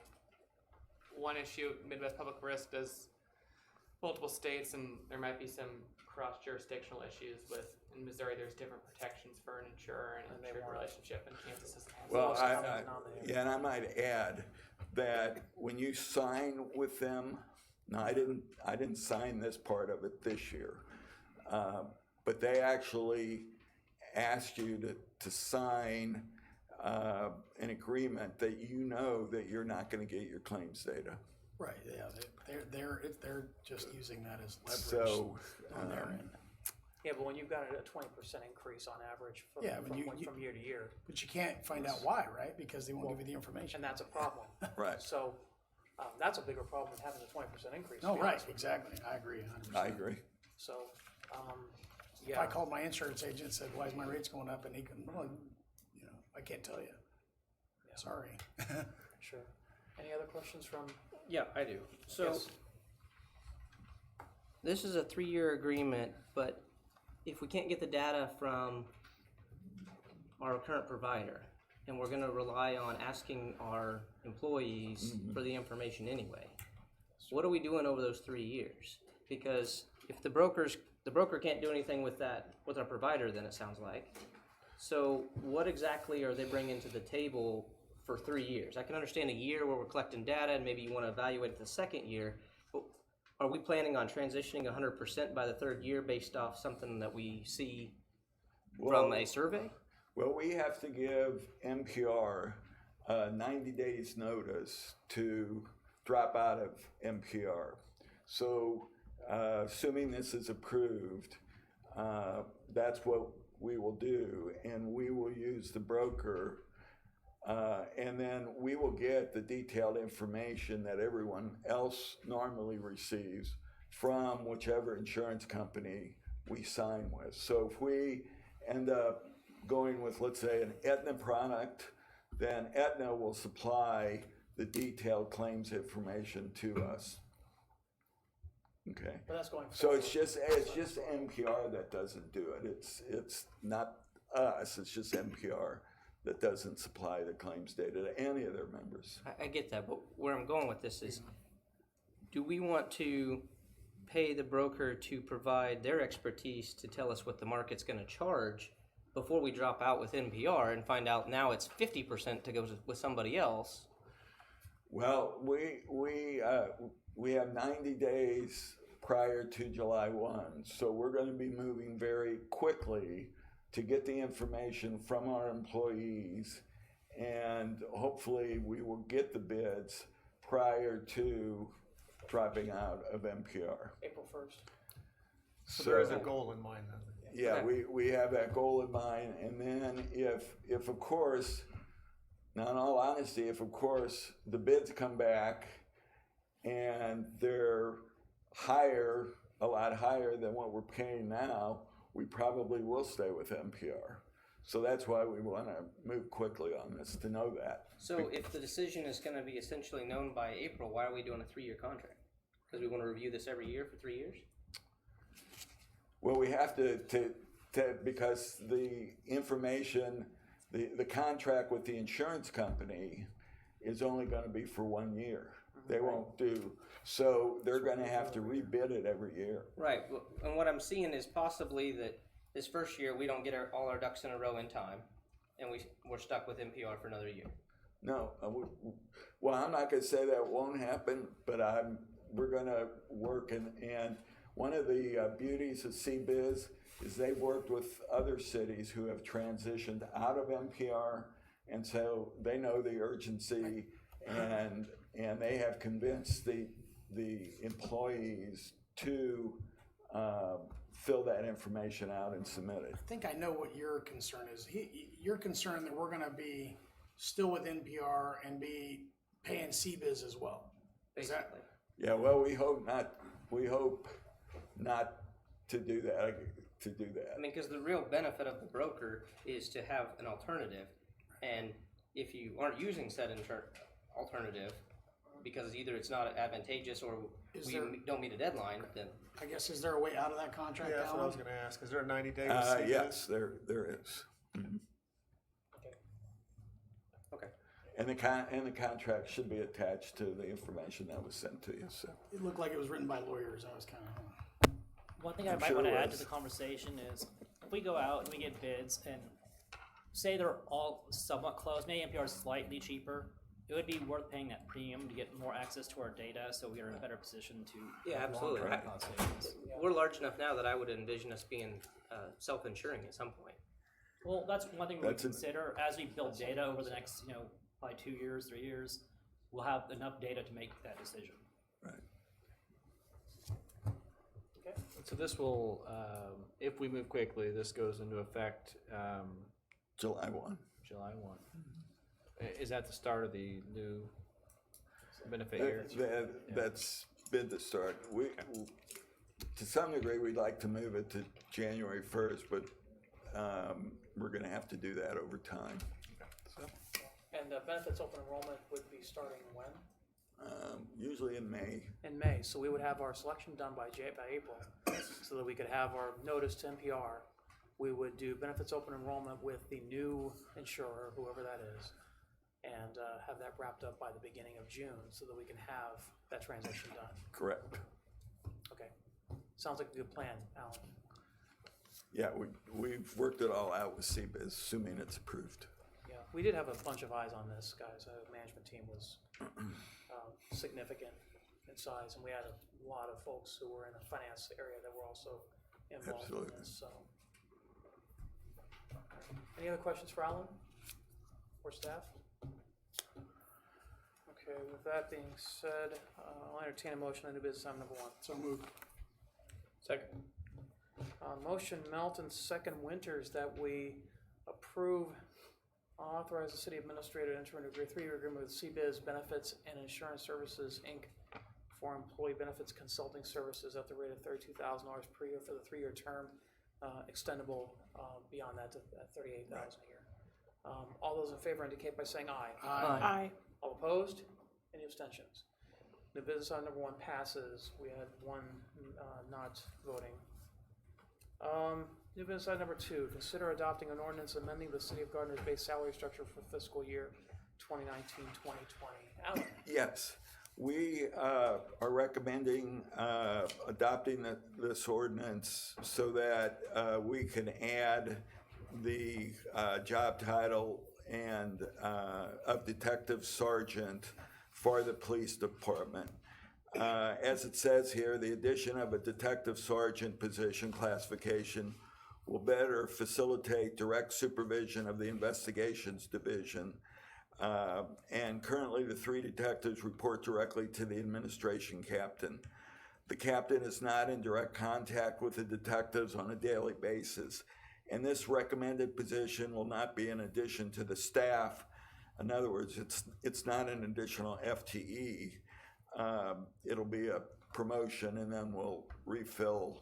one issue, Midwest Public Risk does multiple states, and there might be some cross-jurisdictional issues with, in Missouri, there's different protections for an insurer and an insured relationship, and Kansas doesn't have. Well, and I might add that when you sign with them, now I didn't sign this part of it this year, but they actually asked you to sign an agreement that you know that you're not going to get your claims data. Right, yeah, they're just using that as leverage So, on their end. Yeah, but when you've got a 20% increase on average from year to year. But you can't find out why, right? Because they won't give you the information. And that's a problem. Right. So that's a bigger problem than having a 20% increase. No, to be right, honest with you. exactly, I agree 100%. I agree. So, If I called my insurance agent and said, why is my rates going up, and he can, well, I can't tell you. Yeah. Sorry. Sure. Any other questions from? Yeah, I do. So, Yes. this is a 3-year agreement, but if we can't get the data from our current provider, and we're gonna rely on asking our employees for the information anyway, what are we doing over those 3 years? Because if the broker can't do anything with that, with our provider, then it sounds like. So what exactly are they bringing to the table for 3 years? I can understand a year where we're collecting data and maybe you want to evaluate it the second year, but are we planning on transitioning 100% by the 3rd year based off something that we see from a survey? Well, we have to give NPR 90 days notice to drop out of NPR. So assuming this is approved, that's what we will do, and we will use the broker, and then we will get the detailed information that everyone else normally receives from whichever insurance company we sign with. So if we end up going with, let's say, an Aetna product, then Aetna will supply the detailed claims information to us. Okay. But that's going So it's just NPR that doesn't do it. It's not us. It's just NPR that doesn't supply the claims data to any of their members. I get that, but where I'm going with this is, do we want to pay the broker to provide their expertise to tell us what the market's going to charge before we drop out with NPR and find out now it's 50% to go with somebody else? Well, we have 90 days prior to July 1, so we're going to be moving very quickly to get the information from our employees, and hopefully we will get the bids prior to dropping out of NPR. April 1st. So there is a goal in mind then? Yeah, we have that goal in mind, and then if of course, now in all honesty, if of course the bids come back and they're a lot higher than what we're paying now, we probably will stay with NPR. So that's why we want to move quickly on this, to know that. So if the decision is going to be essentially known by April, why are we doing a 3-year contract? Because we want to review this every year for 3 years? Well, we have to because the information, the contract with the insurance company is only going to be for 1 year. They won't do, so they're going to have to rebid it every year. Right, and what I'm seeing is possibly that this first year, we don't get all our ducks in a row in time, and we're stuck with NPR for another year. No, well, I'm not gonna say that won't happen, but we're gonna work and one of the beauties of CBiz is they've worked with other cities who have transitioned out of NPR, and so they know the urgency, and they have convinced the employees to fill that information out and submit it. I think I know what your concern is. You're concerned that we're gonna be still with NPR and be paying CBiz as well. Is that? Basically. Yeah, well, we hope not to do that. I mean, because the real benefit of the broker is to have an alternative, and if you aren't using said alternative, because either it's not advantageous or don't meet a deadline, then I guess, is there a way out of that contract, Yeah, that's what I was Alan? gonna ask. Is there a 90-day with CBiz? Yes, there is. okay. And the contract should be attached to the information that was sent to you, so. It looked like it was written by lawyers. I was kind of. One thing I I'm might sure want to it add to was. the conversation is, if we go out and we get bids and say they're all somewhat close, maybe NPR is slightly cheaper, it would be worth paying that premium to get more access to our data, so we are in a better position to Yeah, have absolutely. long-term cost savings. We're large enough now that I would envision us being self-insuring at some point. Well, that's one thing we That's a- consider as we build data over the next, probably 2 years, 3 years. We'll have enough data to make that decision. Right. So this will, if we move quickly, this goes into effect July 1. July 1. Is that the start of the new benefit year? That's been the start. To some degree, we'd like to move it to January 1st, but we're gonna have to do that over time. So, And benefits open enrollment would be starting when? usually in May. In May, so we would have our selection done by April, so that we could have our notice to NPR. We would do benefits open enrollment with the new insurer, whoever that is, and have that wrapped up by the beginning of June, so that we can have that transition done. Correct. Okay, sounds like a good plan, Alan. Yeah, we've worked it all out with CBiz, assuming it's approved. Yeah, we did have a bunch of eyes on this, guys. The management team was significant in size, and we had a lot of folks who were in the finance area that were also involved Absolutely. in this, so. Any other questions for Alan or staff? Okay, with that being said, I'll entertain a motion on new business item number 1. So moved. Second. Motion Melton, second Winters, that we approve, authorize the city administrator to enter into a 3-year agreement with CBiz Benefits and Insurance Services, Inc. for employee benefits consulting services at the rate of $32,000 per year for the 3-year term, extendable beyond that to $38,000 a year. All those in favor indicate by saying aye. Aye. All opposed? Any abstentions? New business item number 1 passes. We had one not voting. New business item number 2, consider adopting an ordinance amending the City of Gardner's base salary structure for fiscal year 2019-2020. Alan? Yes, we are recommending adopting this ordinance so that we can add the job title and of detective sergeant for the police department. As it says here, the addition of a detective sergeant position classification will better facilitate direct supervision of the investigations division. And currently the 3 detectives report directly to the administration captain. The captain is not in direct contact with the detectives on a daily basis. And this recommended position will not be in addition to the staff. In other words, it's not an additional FTE. It'll be a promotion, and then we'll refill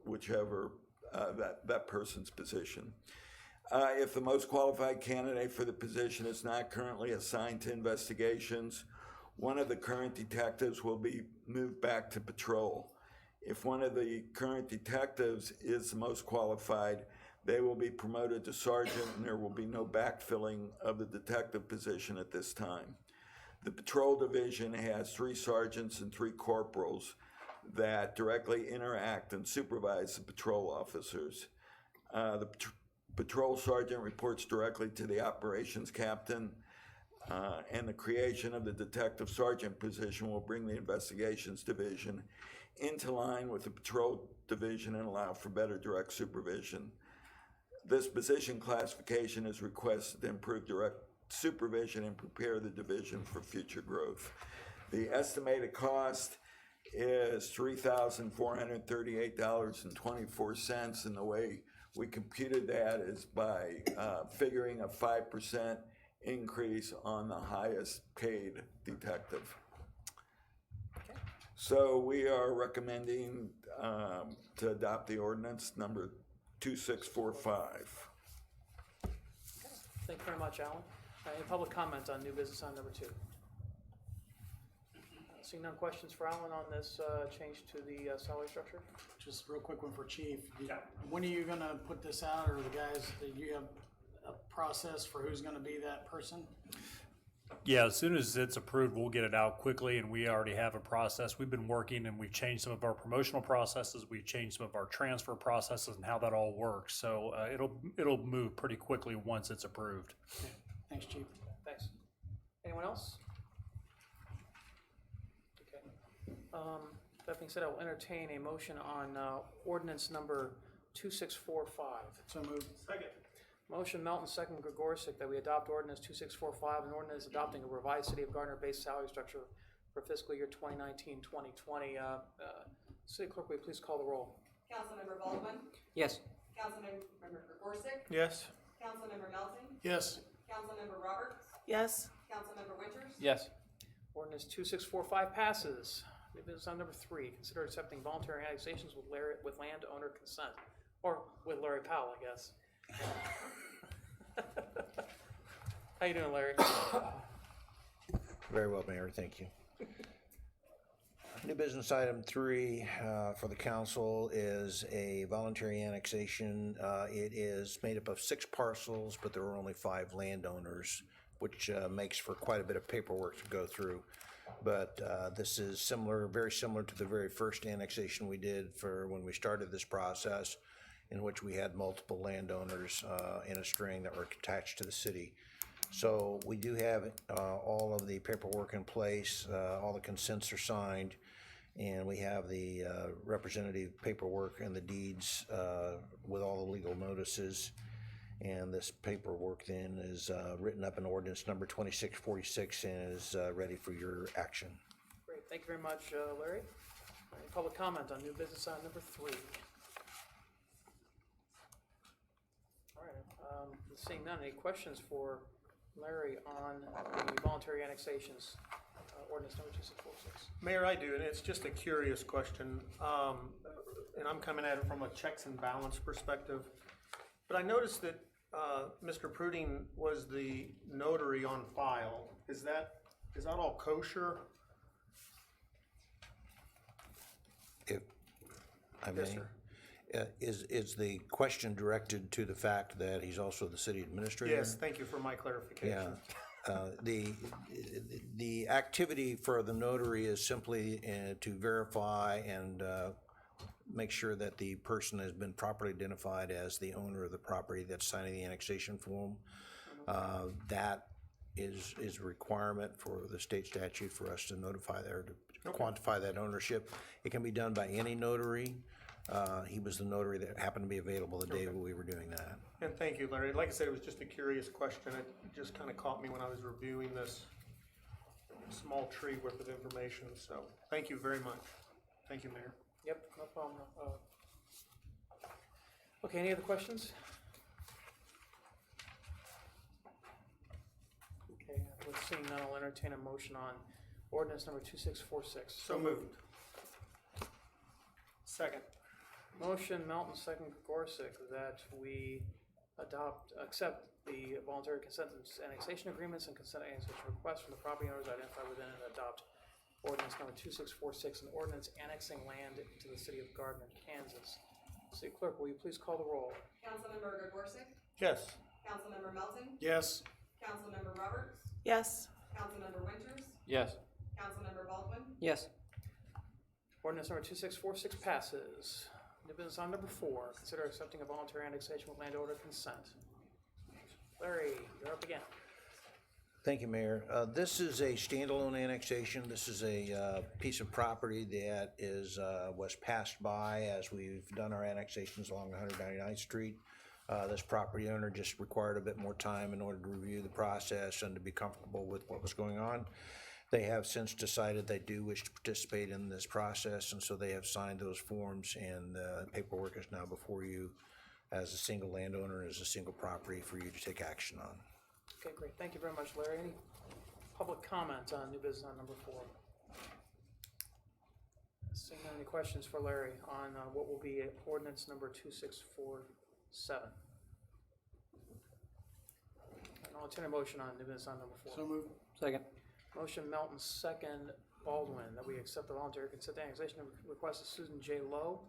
whichever that person's position. If the most qualified candidate for the position is not currently assigned to investigations, one of the current detectives will be moved back to patrol. If one of the current detectives is the most qualified, they will be promoted to sergeant, and there will be no backfilling of the detective position at this time. The patrol division has 3 sergeants and 3 corporals that directly interact and supervise the patrol officers. The patrol sergeant reports directly to the operations captain, and the creation of the detective sergeant position will bring the investigations division into line with the patrol division and allow for better direct supervision. This position classification is requested to improve direct supervision and prepare the division for future growth. The estimated cost is $3,438.24, and the way we computed that is by figuring a 5% increase on the highest paid detective. So we are recommending to adopt the ordinance number 2645. Thank you very much, Alan. Any public comment on new business item number 2? Seeing none, questions for Alan on this change to the salary structure? Just real quick one for Chief. When are you gonna put this out, or the guys, do you have a process for who's gonna be that person? Yeah, as soon as it's approved, we'll get it out quickly, and we already have a process. We've been working, and we've changed some of our promotional processes. We've changed some of our transfer processes and how that all works. So it'll move pretty quickly once it's approved. Okay. Thanks, Chief. Thanks. Anyone else? Okay. That being said, I will entertain a motion on ordinance number 2645. So moved. Second. Motion Melton, second Gregorczyk, that we adopt ordinance 2645, an ordinance adopting a revised City of Gardner-based salary structure for fiscal year 2019-2020. City Clerk, will you please call the roll? Councilmember Baldwin, Yes. Councilmember Gregorczyk, Yes. Councilmember Melton, Yes. Councilmember Roberts, Yes. Councilmember Winters, Yes. Ordinance 2645 passes. New business item number 3, consider accepting voluntary annexations with landowner consent, or with Larry Powell, I guess. How you doing, Larry? Very well, Mayor, thank you. New business item 3 for the council is a voluntary annexation. It is made up of 6 parcels, but there are only 5 landowners, which makes for quite a bit of paperwork to go through. But this is similar, very similar to the very first annexation we did for when we started this process, in which we had multiple landowners in a string that were attached to the city. So we do have all of the paperwork in place, all the consents are signed, and we have the representative paperwork and the deeds with all the legal notices. And this paperwork then is written up in ordinance number 2646 and is ready for your action. Great, thank you very much, Larry. Any public comment on new business item number 3? All right, seeing none, any questions for Larry on the voluntary annexations, ordinance number 2646? Mayor, I do, and it's just a curious question, and I'm coming at it from a checks and balance perspective. But I noticed that Mr. Pruding was the notary on file. Is that all kosher? If I may, Yes, sir. Is the question directed to the fact that he's also the city administrator? Yes, thank you for my clarification. Yeah. The activity for the notary is simply to verify and make sure that the person has been properly identified as the owner of the property that's signing the annexation form. That is a requirement for the state statute for us to notify or to quantify that ownership. It can be done by any notary. He was the notary that happened to be available the day we were doing that. And thank you, Larry. Like I said, it was just a curious question. It just kind of caught me when I was reviewing this small tree worth of information. So thank you very much. Thank you, Mayor. Yep, no problem. Okay, any other questions? Okay, let's see, none, I'll entertain a motion on ordinance number 2646. So moved. Second. Motion Melton, second Gregorczyk, that we accept the voluntary consent and annexation agreements and consent annexation requests from the property owners identified within and adopt ordinance number 2646, an ordinance annexing land to the city of Gardner, Kansas. City Clerk, will you please call the roll? Councilmember Gregorczyk, Yes. Councilmember Melton, Yes. Councilmember Roberts, Yes. Councilmember Winters, Yes. Councilmember Baldwin, Yes. Ordinance number 2646 passes. New business item number 4, consider accepting a voluntary annexation with land order consent. Larry, you're up again. Thank you, Mayor. This is a standalone annexation. This is a piece of property that was passed by as we've done our annexations along 199th Street. This property owner just required a bit more time in order to review the process and to be comfortable with what was going on. They have since decided they do wish to participate in this process, and so they have signed those forms, and the paperwork is now before you as a single landowner, as a single property for you to take action on. Okay, great. Thank you very much, Larry. Any public comment on new business item number 4? Seeing none, any questions for Larry on what will be ordinance number 2647? And I'll entertain a motion on new business item number 4. So moved. Second. Motion Melton, second Baldwin, that we accept the voluntary consent annexation request of Susan J. Lowe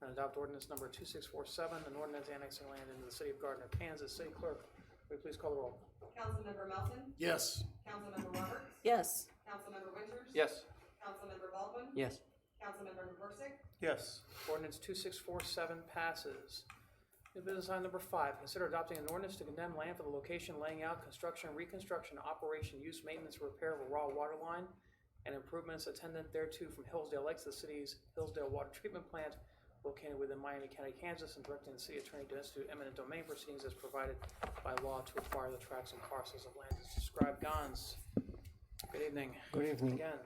and adopt ordinance number 2647, an ordinance annexing land into the city of Gardner, Kansas. City Clerk, will you please call the roll? Councilmember Melton. Yes. Councilmember Roberts. Yes. Councilmember Winters. Yes. Councilmember Baldwin. Yes. Councilmember Gorsick. Yes. Ordinance 2647 passes. New business item number 5, consider adopting an ordinance to condemn land for the location, laying out, construction, reconstruction, operation, use, maintenance, repair of a raw water line and improvements attendant thereto from Hillsdale Lakes to the city's Hillsdale Water Treatment Plant located within Miami County, Kansas, and directing the city attorney to institute eminent domain proceedings as provided by law to acquire the tracts and parcels of land as described. Gons, good evening. Good evening. Again.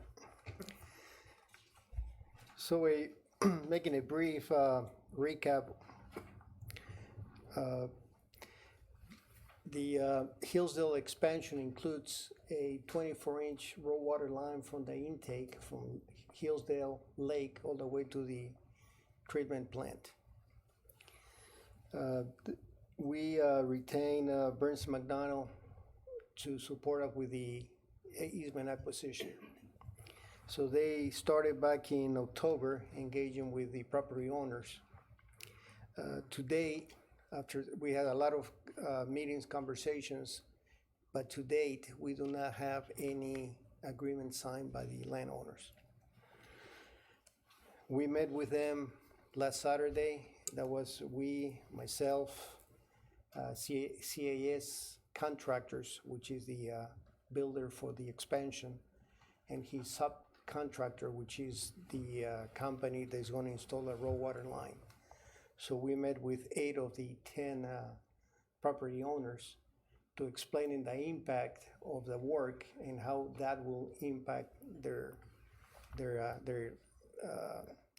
So making a brief recap. The Hillsdale expansion includes a 24-inch raw water line from the intake from Hillsdale Lake all the way to the treatment plant. We retain Burns McDonald to support us with the easement acquisition. So they started back in October engaging with the property owners. Today, after we had a lot of meetings, conversations, but to date, we do not have any agreement signed by the landowners. We met with them last Saturday. That was myself, CAS Contractors, which is the builder for the expansion, and his subcontractor, which is the company that's going to install a raw water line. So we met with 8 of the 10 property owners to explain the impact of the work and how that will impact the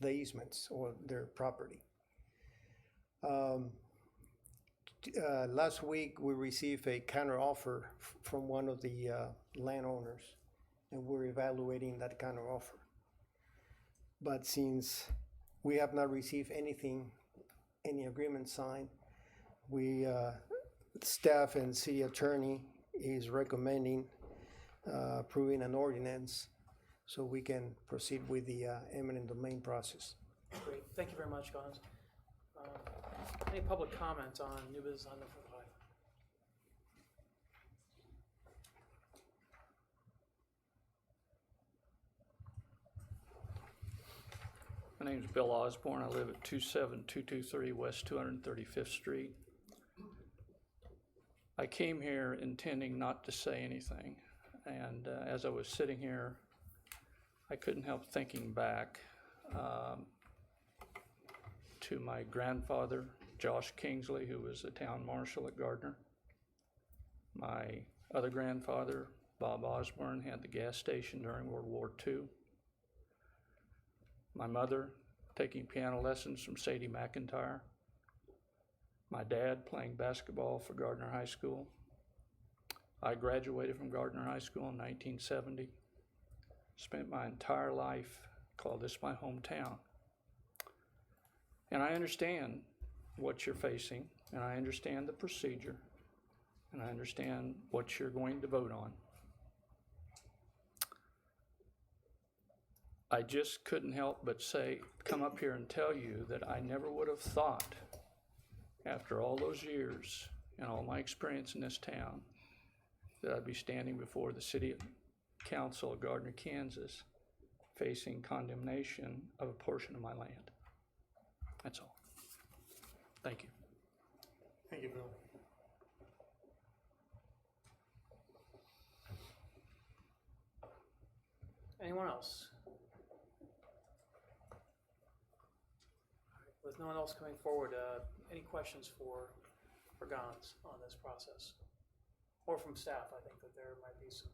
easements or their property. Last week we received a counter offer from one of the landowners, and we're evaluating that counter offer. But since we have not received any agreement signed, we staff and city attorney is recommending approving an ordinance so we can proceed with the eminent domain process. Great, thank you very much, Gons. Any public comment on new business item number 5? My name is Bill Osborne. I live at 27223 West 235th Street. I came here intending not to say anything, and as I was sitting here, I couldn't help thinking back to my grandfather, Josh Kingsley, who was the town marshal at Gardner. My other grandfather, Bob Osborne, had the gas station during World War II. My mother taking piano lessons from Sadie McIntyre. My dad playing basketball for Gardner High School. I graduated from Gardner High School in 1970. Spent my entire life, called this my hometown. And I understand what you're facing, and I understand the procedure, and I understand what you're going to vote on. I just couldn't help but come up here and tell you that I never would have thought, after all those years and all my experience in this town, that I'd be standing before the City Council of Gardner, Kansas, facing condemnation of a portion of my land. That's all. Thank you. Thank you, Bill. Anyone else? With no one else coming forward, any questions for Gons on this process? Or from staff? I think that there might be some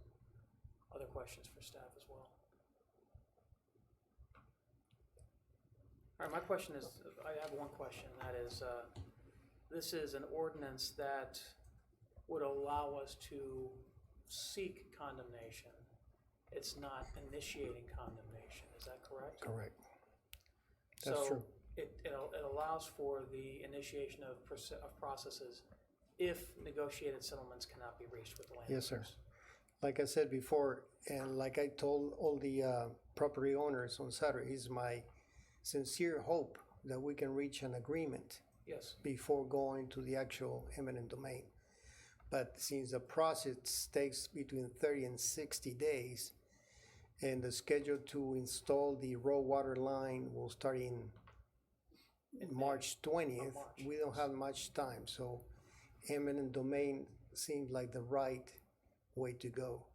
other questions for staff as well. All right, my question is, I have one question, and that is, this is an ordinance that would allow us to seek condemnation. It's not initiating condemnation, is that correct? Correct. That's So true. it allows for the initiation of processes if negotiated settlements cannot be reached with the landowners. Yes, sir. Like I said before, and like I told all the property owners on Saturday, it's my sincere hope that we can reach an agreement Yes. before going to the actual eminent domain. But since the process takes between 30 and 60 days, and the schedule to install the raw water line will start in March 20th, we don't have much time. So eminent domain seems like the right way to go.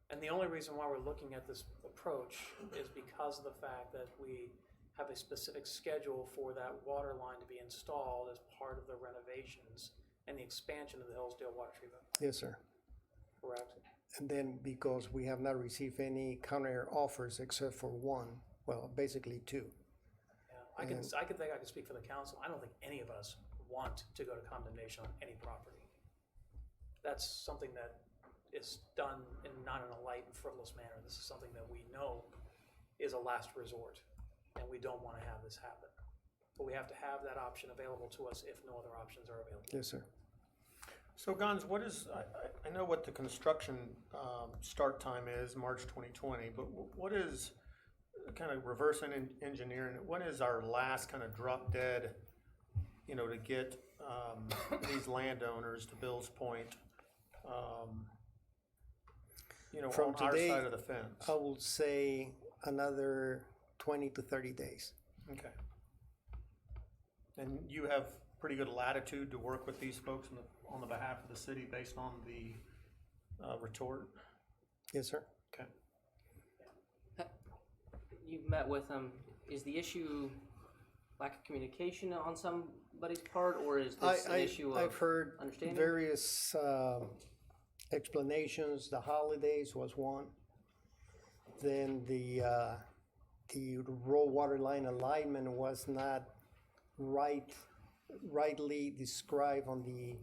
And the only reason why we're looking at this approach is because of the fact that we have a specific schedule for that water line to be installed as part of the renovations and the expansion of the Hillsdale water treatment. Yes, sir. Correct? And then because we have not received any counter offers except for one, well, basically two. Yeah, I can speak for the council. I don't think any of us want to go to condemnation on any property. That's something that is done not in a light and frivolous manner. This is something that we know is a last resort, and we don't want to have this happen. But we have to have that option available to us if no other options are available. Yes, sir. So Gons, what is, I know what the construction start time is, March 2020, but what is kind of reverse engineering? What is our last kind of drop dead, to get these landowners, to Bill's point, From on our today, side of the fence? I will say another 20 to 30 days. Okay. And you have pretty good latitude to work with these folks on the behalf of the city based on the retort? Yes, sir. Okay. You've met with them. Is the issue lack of communication on somebody's part, or is this an issue of I've heard understanding? various explanations. The holidays was one. Then the raw water line alignment was not rightly described on the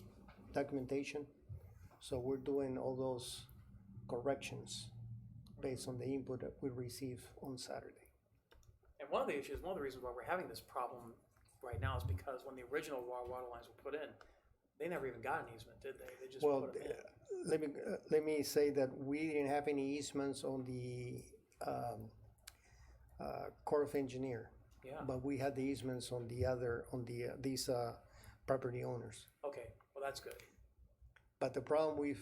documentation. So we're doing all those corrections based on the input that we received on Saturday. And one of the reasons why we're having this problem right now is because when the original water lines were put in, they never even got an easement, did they? They just put them in. Let me say that we didn't have any easements on the Corps of Engineer. Yeah. But we had the easements on these property owners. Okay, well, that's good. But the problem we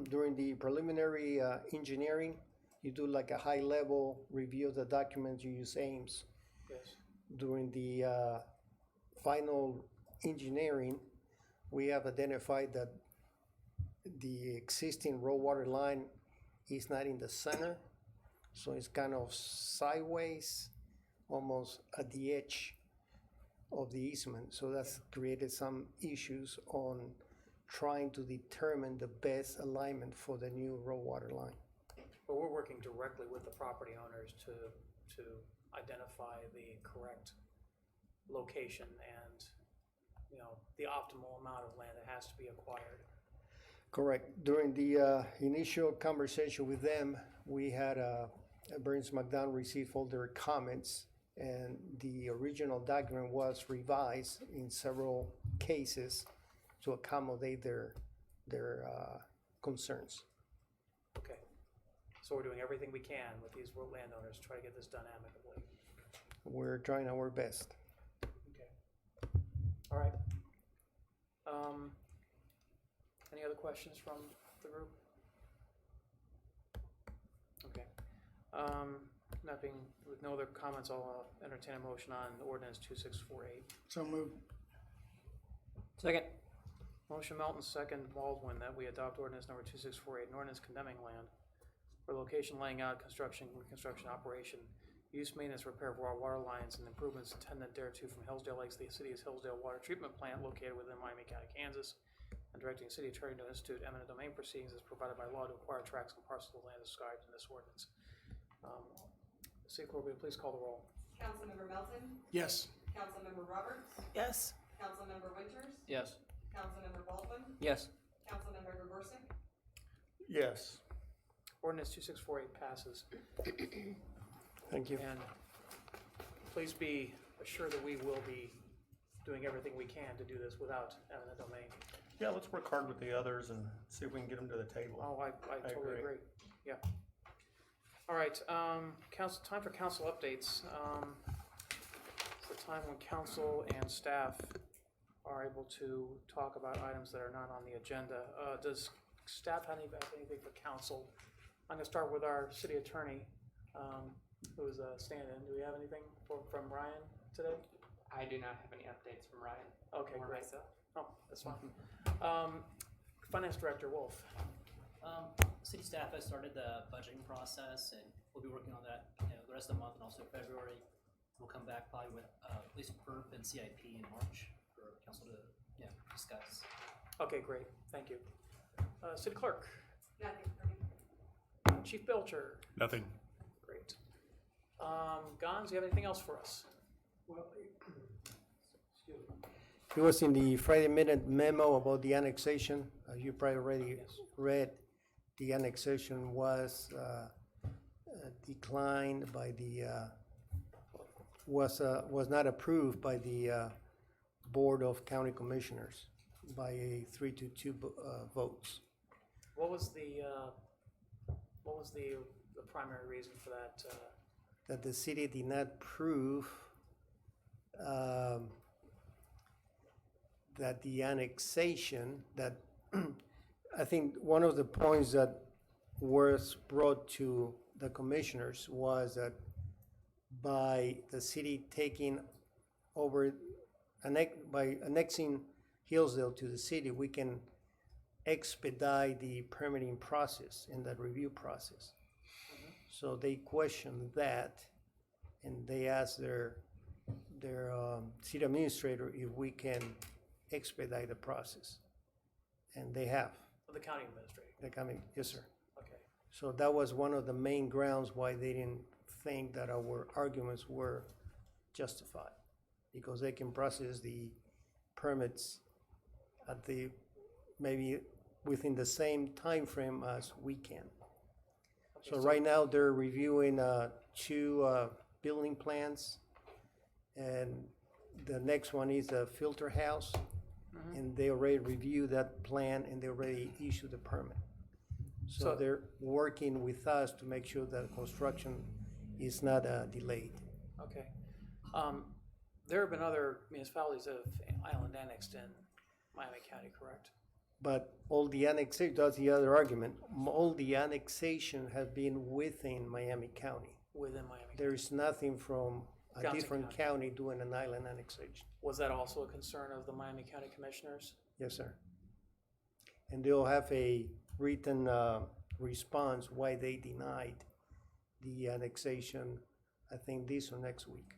during the preliminary engineering, you do like a high level review of the documents, you use AIMS. Yes. During the final engineering, we have identified that the existing raw water line is not in the center, so it's kind of sideways, almost at the edge of the easement. So that's created some issues on trying to determine the best alignment for the new raw water line. But we're working directly with the property owners to identify the correct location and, the optimal amount of land that has to be acquired. Correct. During the initial conversation with them, we had Burns McDonough receive all their comments, and the original document was revised in several cases to accommodate their concerns. Okay. So we're doing everything we can with these landowners to try to get this done amicably. We're trying our best. Okay. All right. Any other questions from the group? Okay. With no other comments, I'll entertain a motion on ordinance 2648. So moved. Second. Motion Melton, second Baldwin, that we adopt ordinance number 2648, an ordinance condemning land for location, laying out, construction, reconstruction, operation, use, maintenance, repair of our water lines, and improvements attendant thereto from Hillsdale Lakes, the city's Hillsdale Water Treatment Plant located within Miami County, Kansas, and directing city attorney to institute eminent domain proceedings as provided by law to acquire tracts and parcels of land described in this ordinance. City Clerk, will you please call the roll? Councilmember Melton, Yes. Councilmember Roberts, Yes. Councilmember Winters, Yes. Councilmember Baldwin, Yes. Councilmember Reversing, Yes. Ordinance 2648 passes. Thank you. And please be assured that we will be doing everything we can to do this without eminent domain. Yeah, let's work hard with the others and see if we can get them to the table. Oh, I totally agree. agree. Yeah. All right, council, time for council updates. It's the time when council and staff are able to talk about items that are not on the agenda. Does staff have anything for council? I'm gonna start with our city attorney, who's stand-in. Do we have anything from Ryan today? I do not have any updates from Ryan Okay, or great. myself. Oh, that's fine. Finance Director Wolf. City staff has started the budgeting process, and we'll be working on that, the rest of the month and also February. We'll come back probably with at least PERP and CIP in March for council to discuss. Okay, great. Thank you. City Clerk. nothing for me. Chief Belcher. Nothing. Great. Gons, do you have anything else for us? It was in the Friday minute memo about the annexation. You probably already read. The annexation was declined by the, was not approved by the Board of County Commissioners by a 3-2 votes. What was the primary reason for that? That the city did not prove that the annexation, that I think one of the points that was brought to the commissioners was that by the city taking over, by annexing Hillsdale to the city, we can expedite the permitting process and the review process. So they questioned that, and they asked their city administrator if we can expedite the process, and they have. The county administrator. The county, yes, sir. Okay. So that was one of the main grounds why they didn't think that our arguments were justified, because they can process the permits at the, maybe within the same time frame as we can. Okay, So right now, they're reviewing 2 building plans, and the next one is a filter house, and they already reviewed that plan, and they already issued the permit. So they're working with us to make sure that construction is not delayed. Okay. There have been other municipalities that have island annexed in Miami County, correct? But all the annexation, that's the other argument, all the annexation have been within Miami County. Within Miami County. There is nothing from a Johnson different county doing an island annexation. Was that also a concern of the Miami County Commissioners? Yes, sir. And they'll have a written response why they denied the annexation, I think this or next week.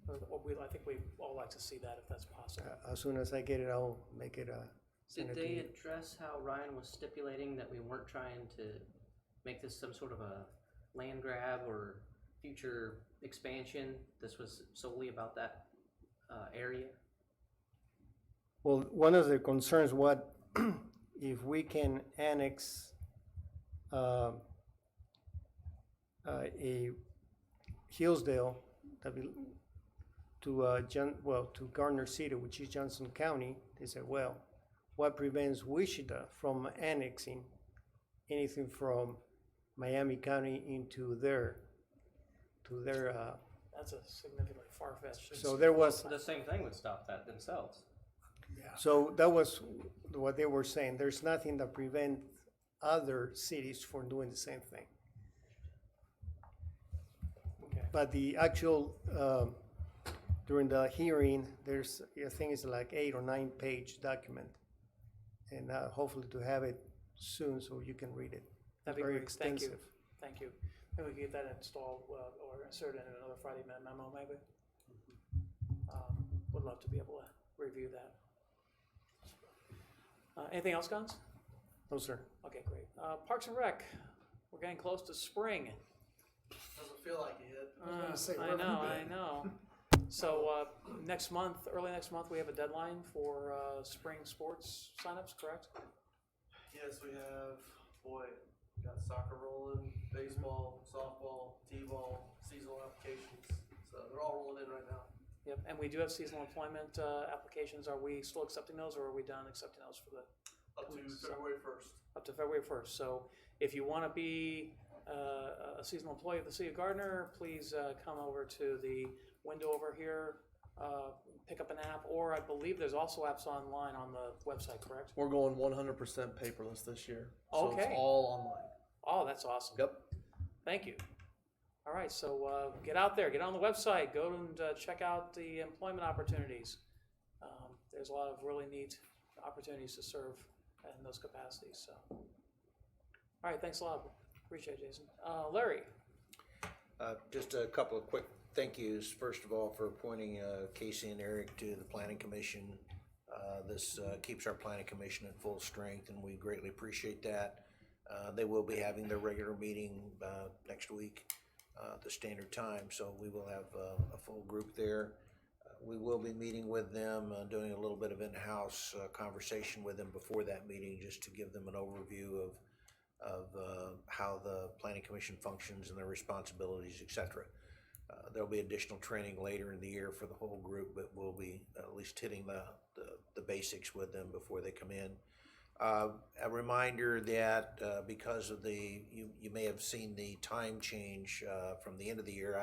I think we all like to see that if that's possible. As soon as I get it, I'll make it send Did it to they you. address how Ryan was stipulating that we weren't trying to make this some sort of a land grab or future expansion? This was solely about that area? Well, one of the concerns, what if we can annex a Hillsdale to Gardner City, which is Johnson County, they said, well, what prevents Wichita from annexing anything from Miami County into their That's a significantly far-fetched. so there was. The same thing would stop that themselves. So that was what they were saying. There's nothing that prevents other cities from doing the same thing. Okay. But the actual, during the hearing, there's, I think it's like 8 or 9 page document. And hopefully to have it soon so you can read it. That'd be Very great. Thank you. extensive. Thank you. Maybe we can get that installed or inserted in another Friday memo, maybe. Would love to be able to review that. Anything else, Guns? No, sir. Okay, great. Parks and Rec, we're getting close to spring. Doesn't feel like it yet. I know. So next month, early next month, we have a deadline for spring sports signups, correct? Yes, we have, got soccer rolling, baseball, softball, t-ball, seasonal applications. So they're all rolling in right now. Yep, and we do have seasonal employment applications. Are we still accepting those, or are we done accepting those for the? Up to February 1st. Up to February 1st. So if you want to be a seasonal employee of the City of Gardner, please come over to the window over here, pick up an app, or I believe there's also apps online on the website, correct? We're going 100% paperless this year. So Okay. it's all online. Oh, that's awesome. Yep. Thank you. All right, so get out there, get on the website, go and check out the employment opportunities. There's a lot of really neat opportunities to serve in those capacities. So, all right, thanks a lot. Appreciate it, Jason. Larry. Just a couple of quick thank yous. First of all, for appointing Casey and Eric to the Planning Commission. This keeps our Planning Commission at full strength, and we greatly appreciate that. They will be having their regular meeting next week. The standard time, so we will have a full group there. We will be meeting with them, doing a little bit of in-house conversation with them before that meeting, just to give them an overview of how the Planning Commission functions and their responsibilities, etc. There'll be additional training later in the year for the whole group, but we'll be at least hitting the basics with them before they come in. A reminder that because of you may have seen the time change from the end of the year.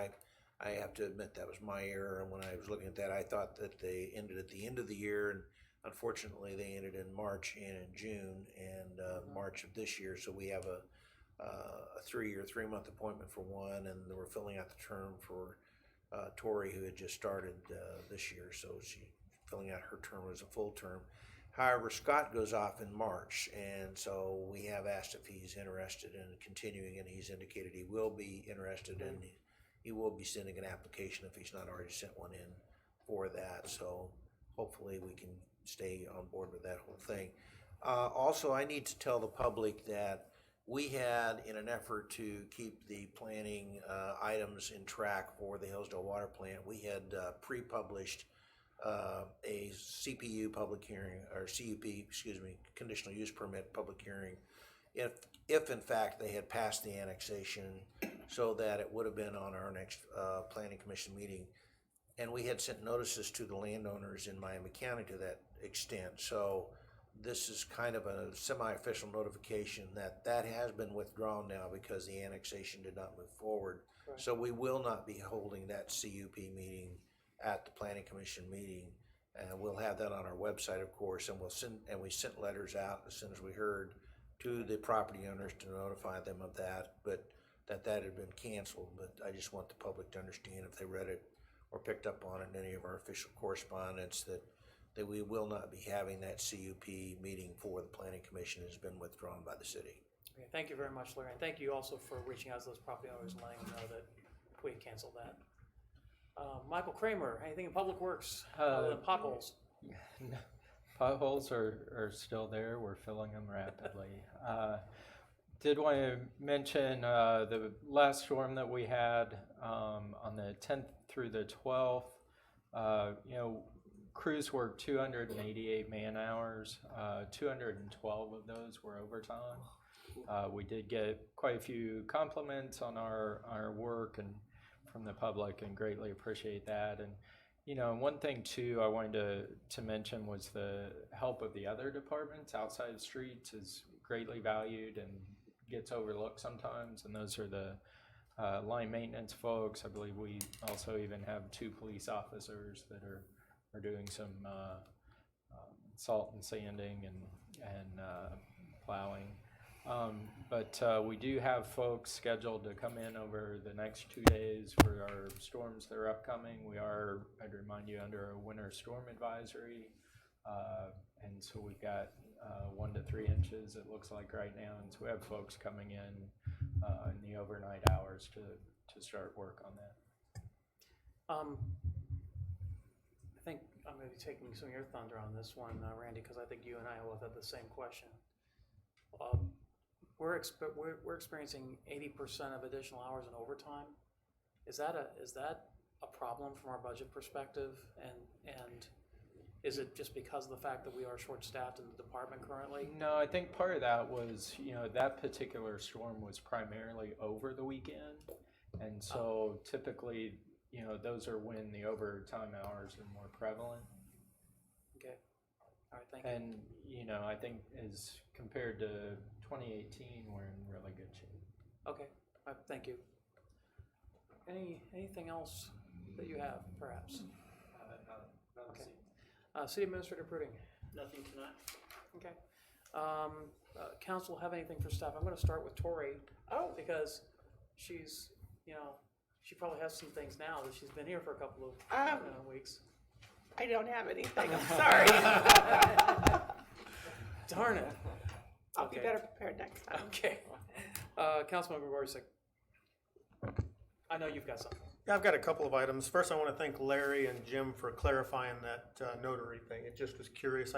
I have to admit that was my error. And when I was looking at that, I thought that they ended at the end of the year, and unfortunately, they ended in March and in June and March of this year. So we have a 3-month appointment for one, and we're filling out the term for Tori, who had just started this year. So she's filling out her term as a full term. However, Scott goes off in March, and so we have asked if he's interested in continuing, and he's indicated he will be interested, and he will be sending an application if he's not already sent one in for that. So hopefully we can stay on board with that whole thing. Also, I need to tell the public that we had, in an effort to keep the planning items in track for the Hillsdale Water Plant, we had pre-published a CPU public hearing, or CUP, excuse me, conditional use permit public hearing, if in fact they had passed the annexation, so that it would have been on our next planning commission meeting. And we had sent notices to the landowners in Miami County to that extent. So this is kind of a semi-official notification that has been withdrawn now because the annexation did not move forward. Right. So we will not be holding that CUP meeting at the Planning Commission meeting. And we'll have that on our website, of course, and we sent letters out as soon as we heard to the property owners to notify them of that, but that had been canceled. But I just want the public to understand, if they read it or picked up on it in any of our official correspondence, that we will not be having that CUP meeting for the Planning Commission. Has been withdrawn by the city. Okay, thank you very much, Larry. And thank you also for reaching out to those property owners and letting them know that we had canceled that. Michael Kramer, anything in Public Works other than potholes? No, potholes are still there. We're filling them rapidly. Did want to mention the last storm that we had on the 10th through the 12th. Crews worked 288 man hours. 212 of those were overtime. We did get quite a few compliments on our work and from the public, and greatly appreciate that. And one thing too I wanted to mention was the help of the other departments outside the streets is greatly valued and gets overlooked sometimes, and those are the line maintenance folks. I believe we also even have 2 police officers that are doing some salt and sanding and plowing. But we do have folks scheduled to come in over the next 2 days for our storms that are upcoming. We are, I'd remind you, under a winter storm advisory. And so we've got 1 to 3 inches, it looks like right now. And so we have folks coming in the overnight hours to start work on that. I think I'm going to be taking some of your thunder on this one, Randy, because I think you and I will have the same question. We're experiencing 80% of additional hours in overtime. Is that a problem from our budget perspective? And is it just because of the fact that we are short-staffed in the department currently? No, I think part of that was, that particular storm was primarily over the weekend. And so typically, those are when the overtime hours are more prevalent. Okay. All right, thank you. And, I think as compared to 2018, we're in really good shape. Okay, thank you. Anything else that you have, perhaps? Okay. City Administrator Pruding? Nothing tonight. Okay. Council have anything for staff? I'm going to start with Tori. Oh. Because she's, she probably has some things now that she's been here for a couple of weeks. I don't have anything, I'm sorry. Darn it. I'll be better prepared next time. Okay. Councilmember Borisik. I know you've got something. Yeah, I've got a couple of items. First, I want to thank Larry and Jim for clarifying that notary thing. It just was curious.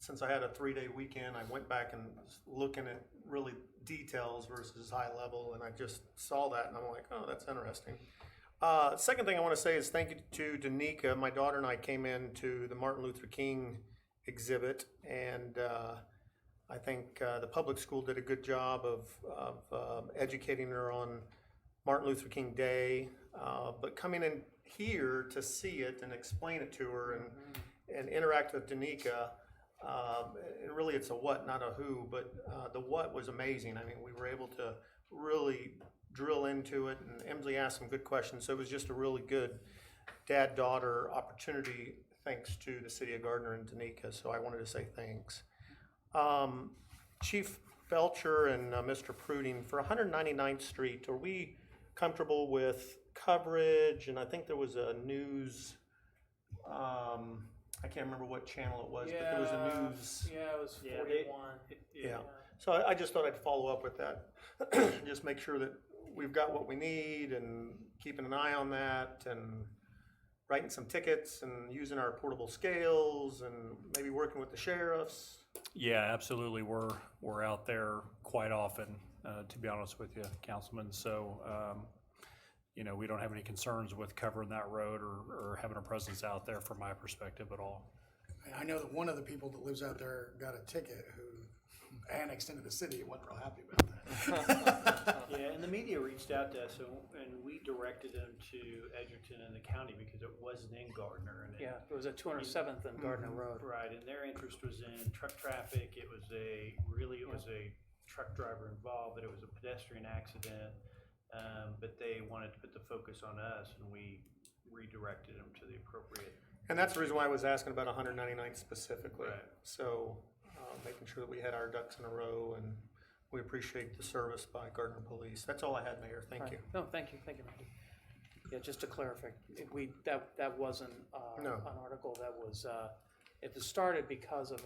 Since I had a 3-day weekend, I went back and was looking at really details versus high level, and I just saw that, and I'm like, oh, that's interesting. Second thing I want to say is thank you to Danica. My daughter and I came in to the Martin Luther King exhibit, and I think the public school did a good job of educating her on Martin Luther King Day, but coming in here to see it and explain it to her and interact with Danica, and really it's a what, not a who, but the what was amazing. I mean, we were able to really drill into it, and Emily asked some good questions, so it was just a really good dad-daughter opportunity thanks to the city of Gardner and Danica, so I wanted to say thanks. Chief Belcher and Mr. Pruding, for 199th Street, are we comfortable with coverage? And I think there was a news, I can't remember what channel it was, but there was a news. Yeah, it was 41. Yeah. So I just thought I'd follow up with that. Just make sure that we've got what we need and keeping an eye on that and writing some tickets and using our portable scales and maybe working with the sheriffs. Yeah, absolutely. We're out there quite often, to be honest with you, Councilman. So, we don't have any concerns with covering that road or having a presence out there from my perspective at all. I know that one of the people that lives out there got a ticket who annexed into the city and wasn't real happy about that. Yeah, and the media reached out to us, and we directed them to Edgerton and the county because it wasn't in Gardner. And it was at 207th and Gardner Road. Right, and their interest was in truck traffic. It was a truck driver involved, but it was a pedestrian accident. But they wanted to put the focus on us, and we redirected them to the appropriate. And that's the reason why I was asking about 199th specifically. Right. So making sure that we had our ducks in a row, and we appreciate the service by Gardner Police. That's all I had, Mayor. Thank you. No, thank you, Randy. Yeah, just to clarify, that wasn't an article that was. It was started because of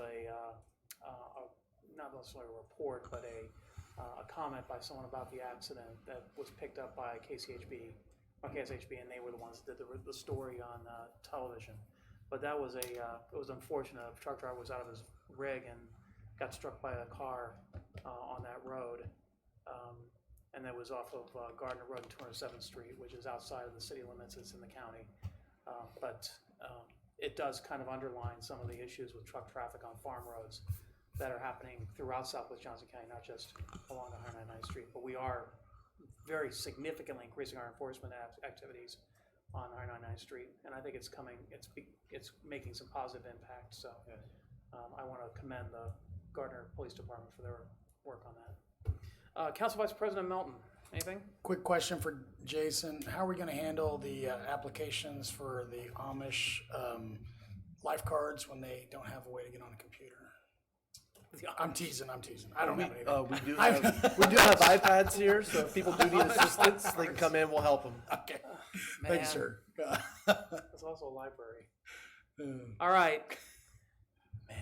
not necessarily a report, but a comment by someone about the accident that was picked up by KCHB, and they were the ones that did the story on television. But that was it was unfortunate. A truck driver was out of his rig and got struck by a car on that road, and that was off of Gardner Road and 207th Street, which is outside of the city limits. It's in the county, but it does kind of underline some of the issues with truck traffic on farm roads that are happening throughout Southwest Johnson County, not just along 199th Street. But we are very significantly increasing our enforcement activities on 199th Street, and I think it's making some positive impact. So I want to commend the Gardner Police Department for their work on that. Council Vice President Melton, anything? Quick question for Jason. How are we going to handle the applications for the Amish lifeguards when they don't have a way to get on a computer? I'm teasing. I don't have anything. We do have iPads here, so if people do need assistance, they can come in. We'll help them. Okay. Thanks, sir. There's also a library. All right. Man.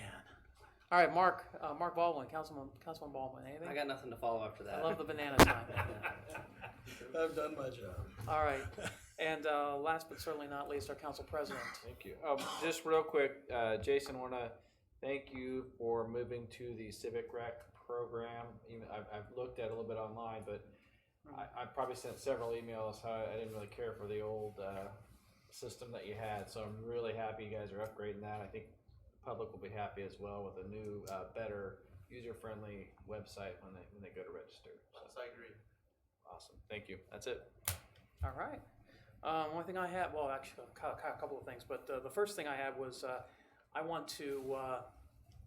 All right, Mark Baldwin, Councilman Baldwin, anything? I got nothing to follow after that. I love the banana sign. I've done my job. All right. And last but certainly not least, our council president. Thank you. Just real quick, Jason, want to thank you for moving to the Civic Rec program. Even I've looked at it a little bit online, but I probably sent several emails how I didn't really care for the old system that you had. So I'm really happy you guys are upgrading that. I think the public will be happy as well with a new, better, user-friendly website when they go to register. So, I agree. Awesome. Thank you. That's it. All right. One thing I had, well, actually, a couple of things, but the first thing I had was I want to,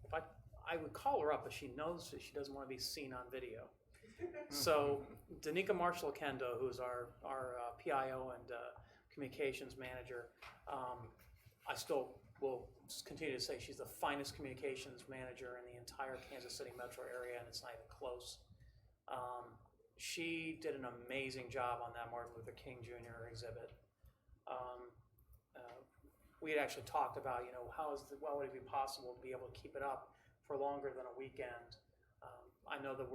if I would call her up, but she knows that she doesn't want to be seen on video. So, Danica Marshall-Kendo, who's our PIO and communications manager, I still will continue to say she's the finest communications manager in the entire Kansas City metro area, and it's not even close. She did an amazing job on that Martin Luther King Jr. exhibit. We had actually talked about, what would it be possible to be able to keep it up for longer than a weekend? I know that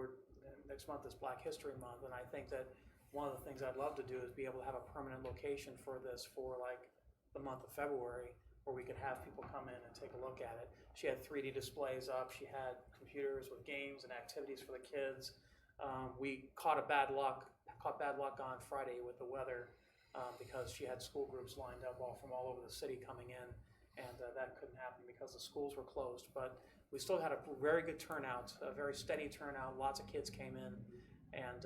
next month is Black History Month, and I think that one of the things I'd love to do is be able to have a permanent location for this for like the month of February, where we could have people come in and take a look at it. She had 3D displays up. She had computers with games and activities for the kids. We caught bad luck on Friday with the weather because she had school groups lined up from all over the city coming in, and that couldn't happen because the schools were closed. But we still had a very good turnout, a very steady turnout. Lots of kids came in, and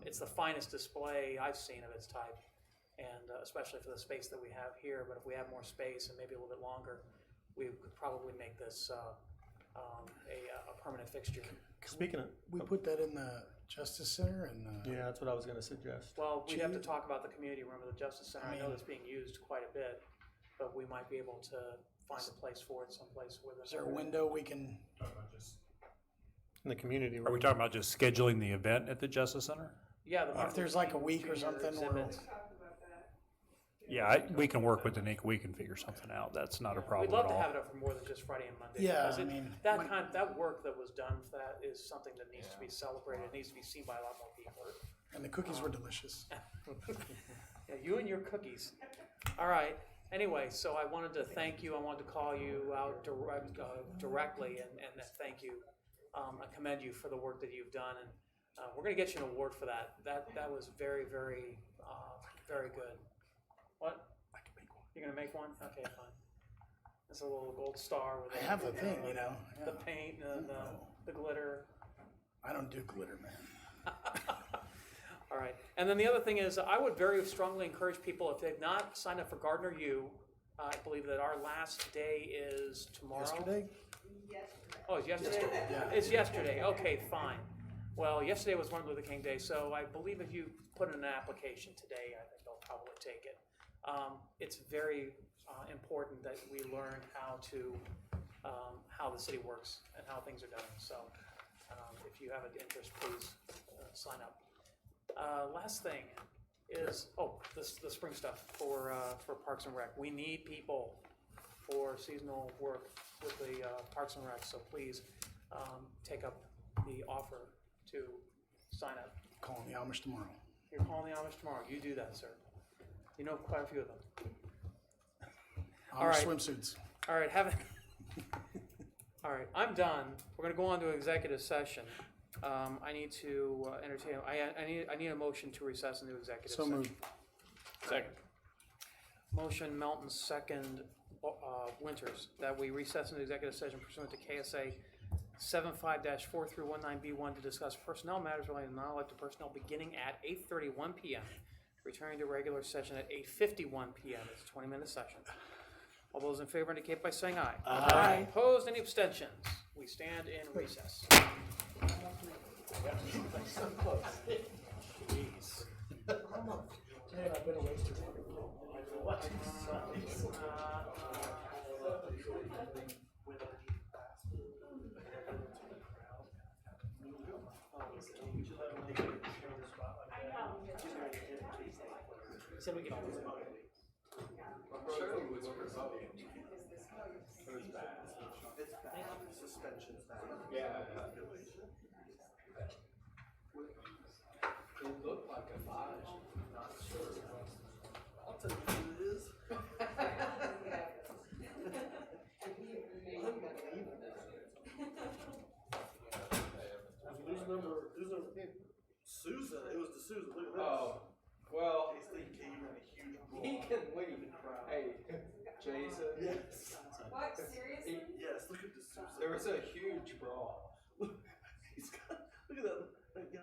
it's the finest display I've seen of its type, and especially for the space that we have here. But if we have more space and maybe a little bit longer, we could probably make this a permanent fixture. Speaking of, we put that in the Justice Center, and yeah, that's what I was going to suggest. Well, we'd have to talk about the community room of the Justice Center. I know it's being used quite a bit, but we might be able to find a place for it someplace where is there a window we can? In the community room. Are we talking about just scheduling the event at the Justice Center? Yeah, if there's like a week or something, yeah, we can work with Danica. We can figure something out. That's not a problem We'd love at all. to have it up for more than just Friday and Monday. Yeah, because that work that was done for that is something that needs to be celebrated. It needs to be seen by a lot more people. And the cookies were delicious. Yeah, you and your cookies. All right. Anyway, so I wanted to thank you. I wanted to call you out directly and thank you. I commend you for the work that you've done, and we're going to get you an award for that. That was very, very, very good. What? I can make one. You're going to make one? Okay, fine. It's a little gold star with I have the thing, the paint and the glitter. I don't do glitter, man. All right. And then the other thing is, I would very strongly encourage people, if they've not signed up for Gardner U, I believe that our last day is tomorrow. Yesterday? Oh, it's yesterday? Yeah. It's yesterday. Okay, fine. Well, yesterday was Martin Luther King Day, so I believe if you put in an application today, I think they'll probably take it. It's very important that we learn how the city works and how things are done. So if you have an interest, please sign up. Last thing is, the spring stuff for Parks and Rec. We need people for seasonal work with the Parks and Rec, so please take up the offer to sign up. Calling the Amish tomorrow. You're calling the Amish tomorrow. You do that, sir. You know quite a few of them. All right. Swimsuits. All right, all right, I'm done. We're going to go on to executive session. I need to entertain. I need a motion to recess into executive session. So moved. Second. Motion Melton, second Winters, that we recess into executive session pursuant to KSA 75-4-19B1 to discuss personnel matters relating to non-elected personnel beginning at 8:31 p.m. Returning to regular session at 8:51 p.m. It's a 20-minute session. All those in favor indicate by saying aye. Aye. Opposed? Any abstentions? We stand in recess. Jeez. Said we can always. Suspension's bad. Yeah. It looked like a 5. Not sure. I'll tell you who it is. Who's number, Sousa, it was D'Souza, look at this. Oh, well. K-State came in a huge brawl. He can leave. Hey, Jason. Yes. What, seriously? Yes, look at D'Souza. There was a huge brawl. He's got, look at that guy.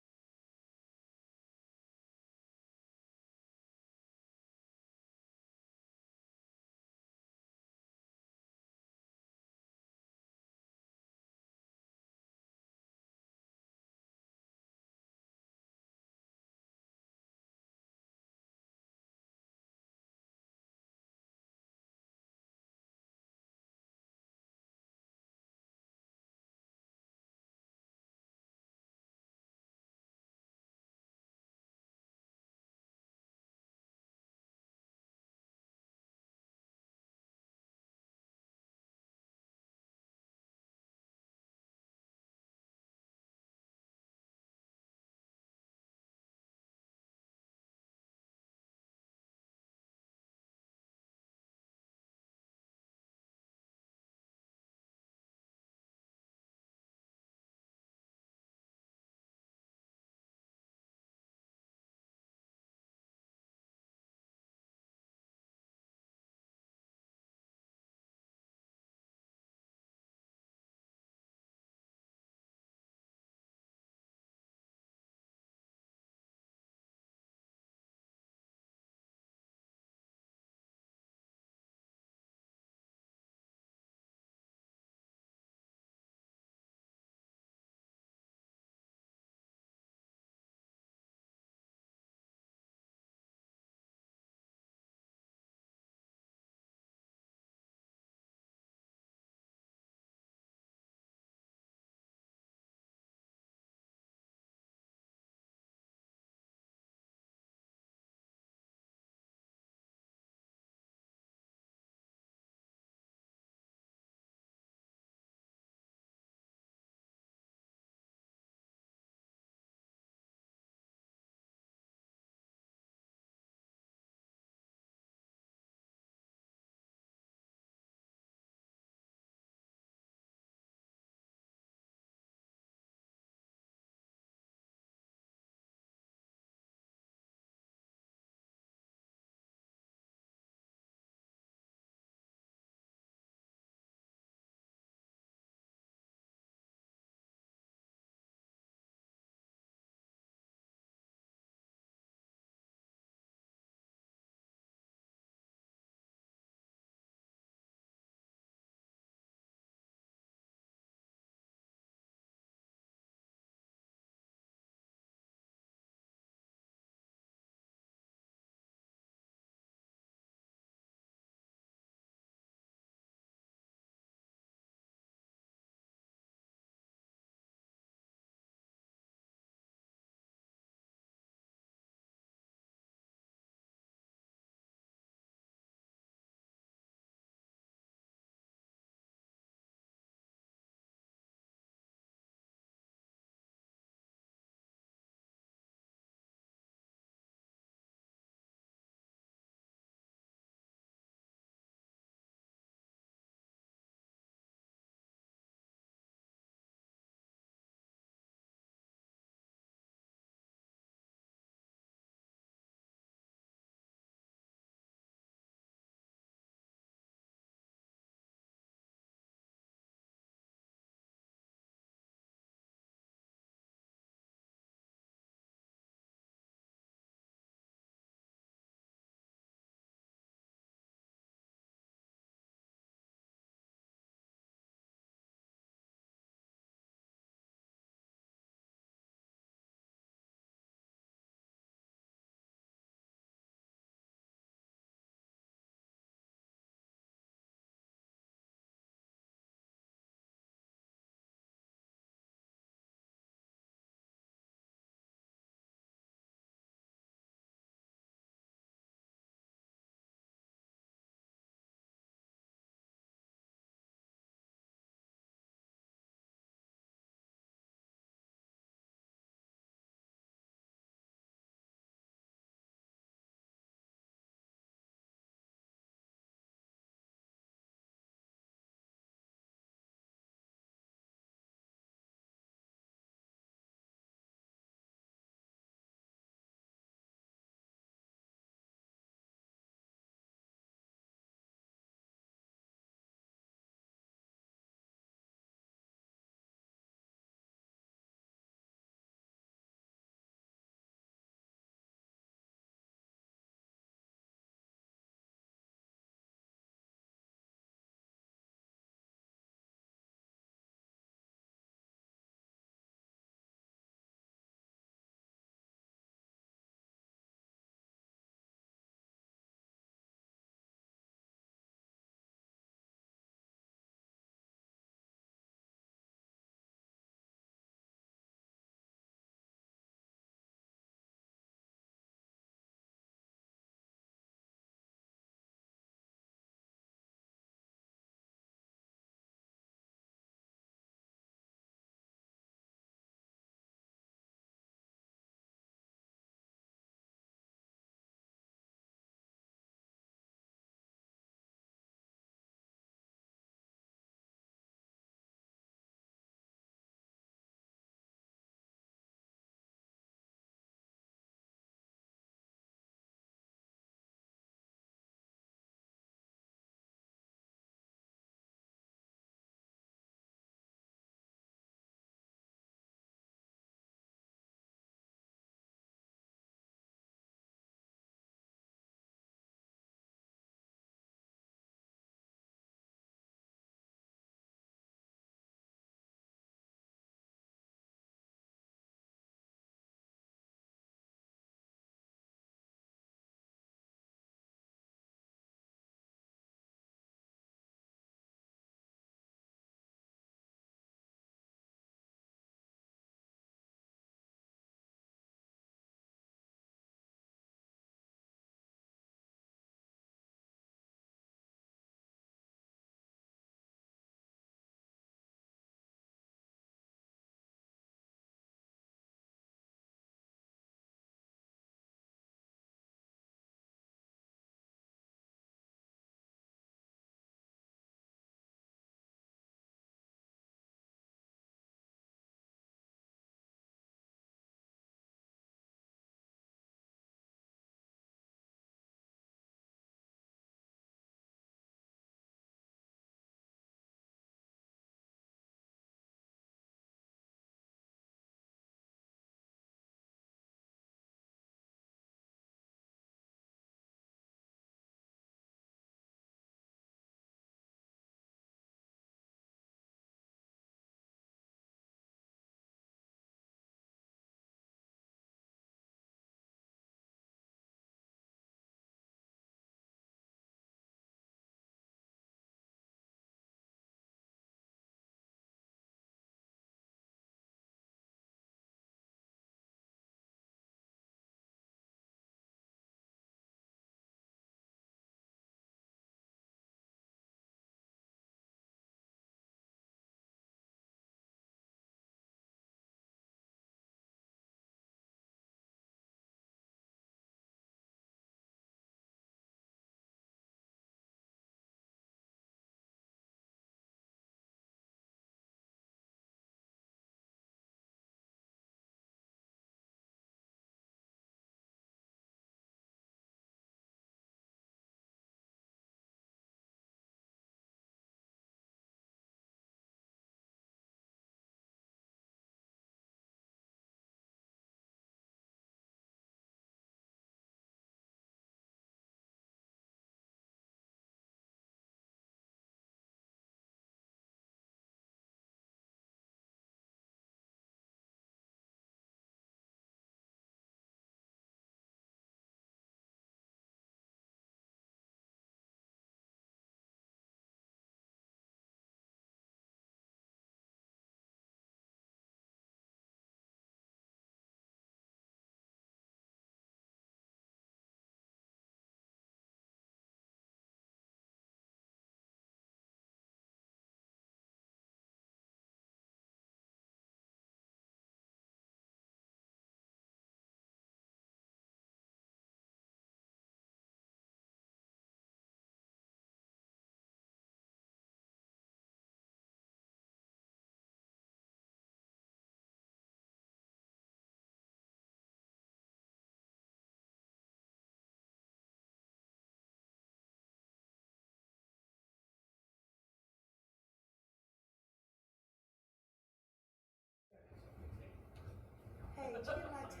did you get my text?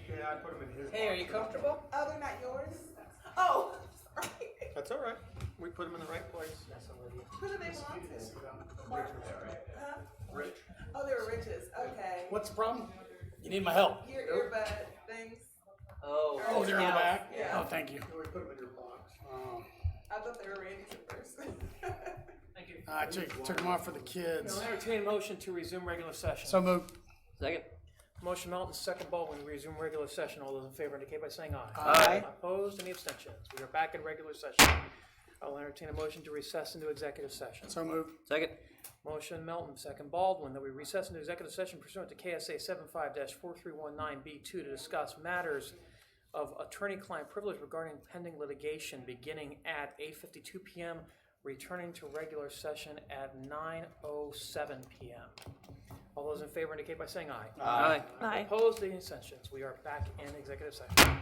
Yeah, I put them in his. Hey, are you comfortable? Oh, they're not yours? Oh, sorry. That's all right. We put them in the right place. Who do they belong to? Mark? Huh? Rich. Oh, they were Rich's, okay. What's the problem? You need my help? Your earbud things. Oh. Oh, they're in the back? Yeah. Oh, thank you. We put them in your box. I thought they were Randy's at first. Thank you. I took them off for the kids. I'll entertain a motion to resume regular session. So moved. Second. Motion Melton, second Baldwin, we resume regular session. All those in favor indicate by saying aye. Aye. Opposed, any abstentions? We are back in regular session. I'll entertain a motion to recess into executive session. So moved. Second. Motion Melton, second Baldwin, that we recess into executive session pursuant to KSA 75-4319B2 to discuss matters of attorney-client privilege regarding pending litigation beginning at 8:52 p.m., returning to regular session at 9:07 p.m. All those in favor indicate by saying aye. Aye. Aye. Opposed, any abstentions? We are back in executive session.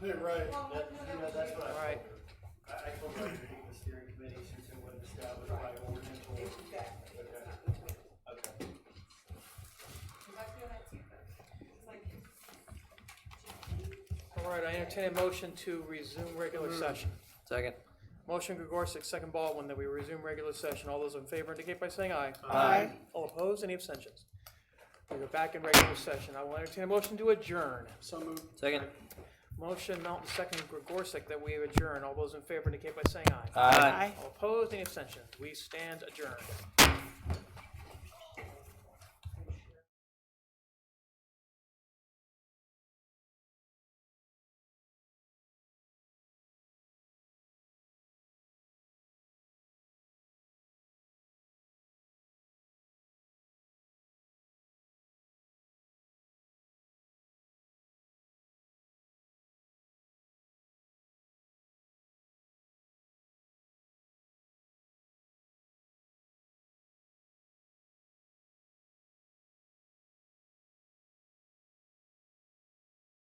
Right. That's what I Right. told her. I told her to meet the steering committee since it wasn't established by ordinance or. Okay. All right, I entertain a motion to resume regular session. Second. Motion Gregorczyk, second Baldwin, that we resume regular session. All those in favor indicate by saying aye. Aye. All opposed, any abstentions? We are back in regular session. I will entertain a motion to adjourn. So moved. Second. Motion Mountain, second Gregorczyk, that we adjourn. All those in favor indicate by saying aye. Aye. All opposed, any abstentions? We stand adjourned.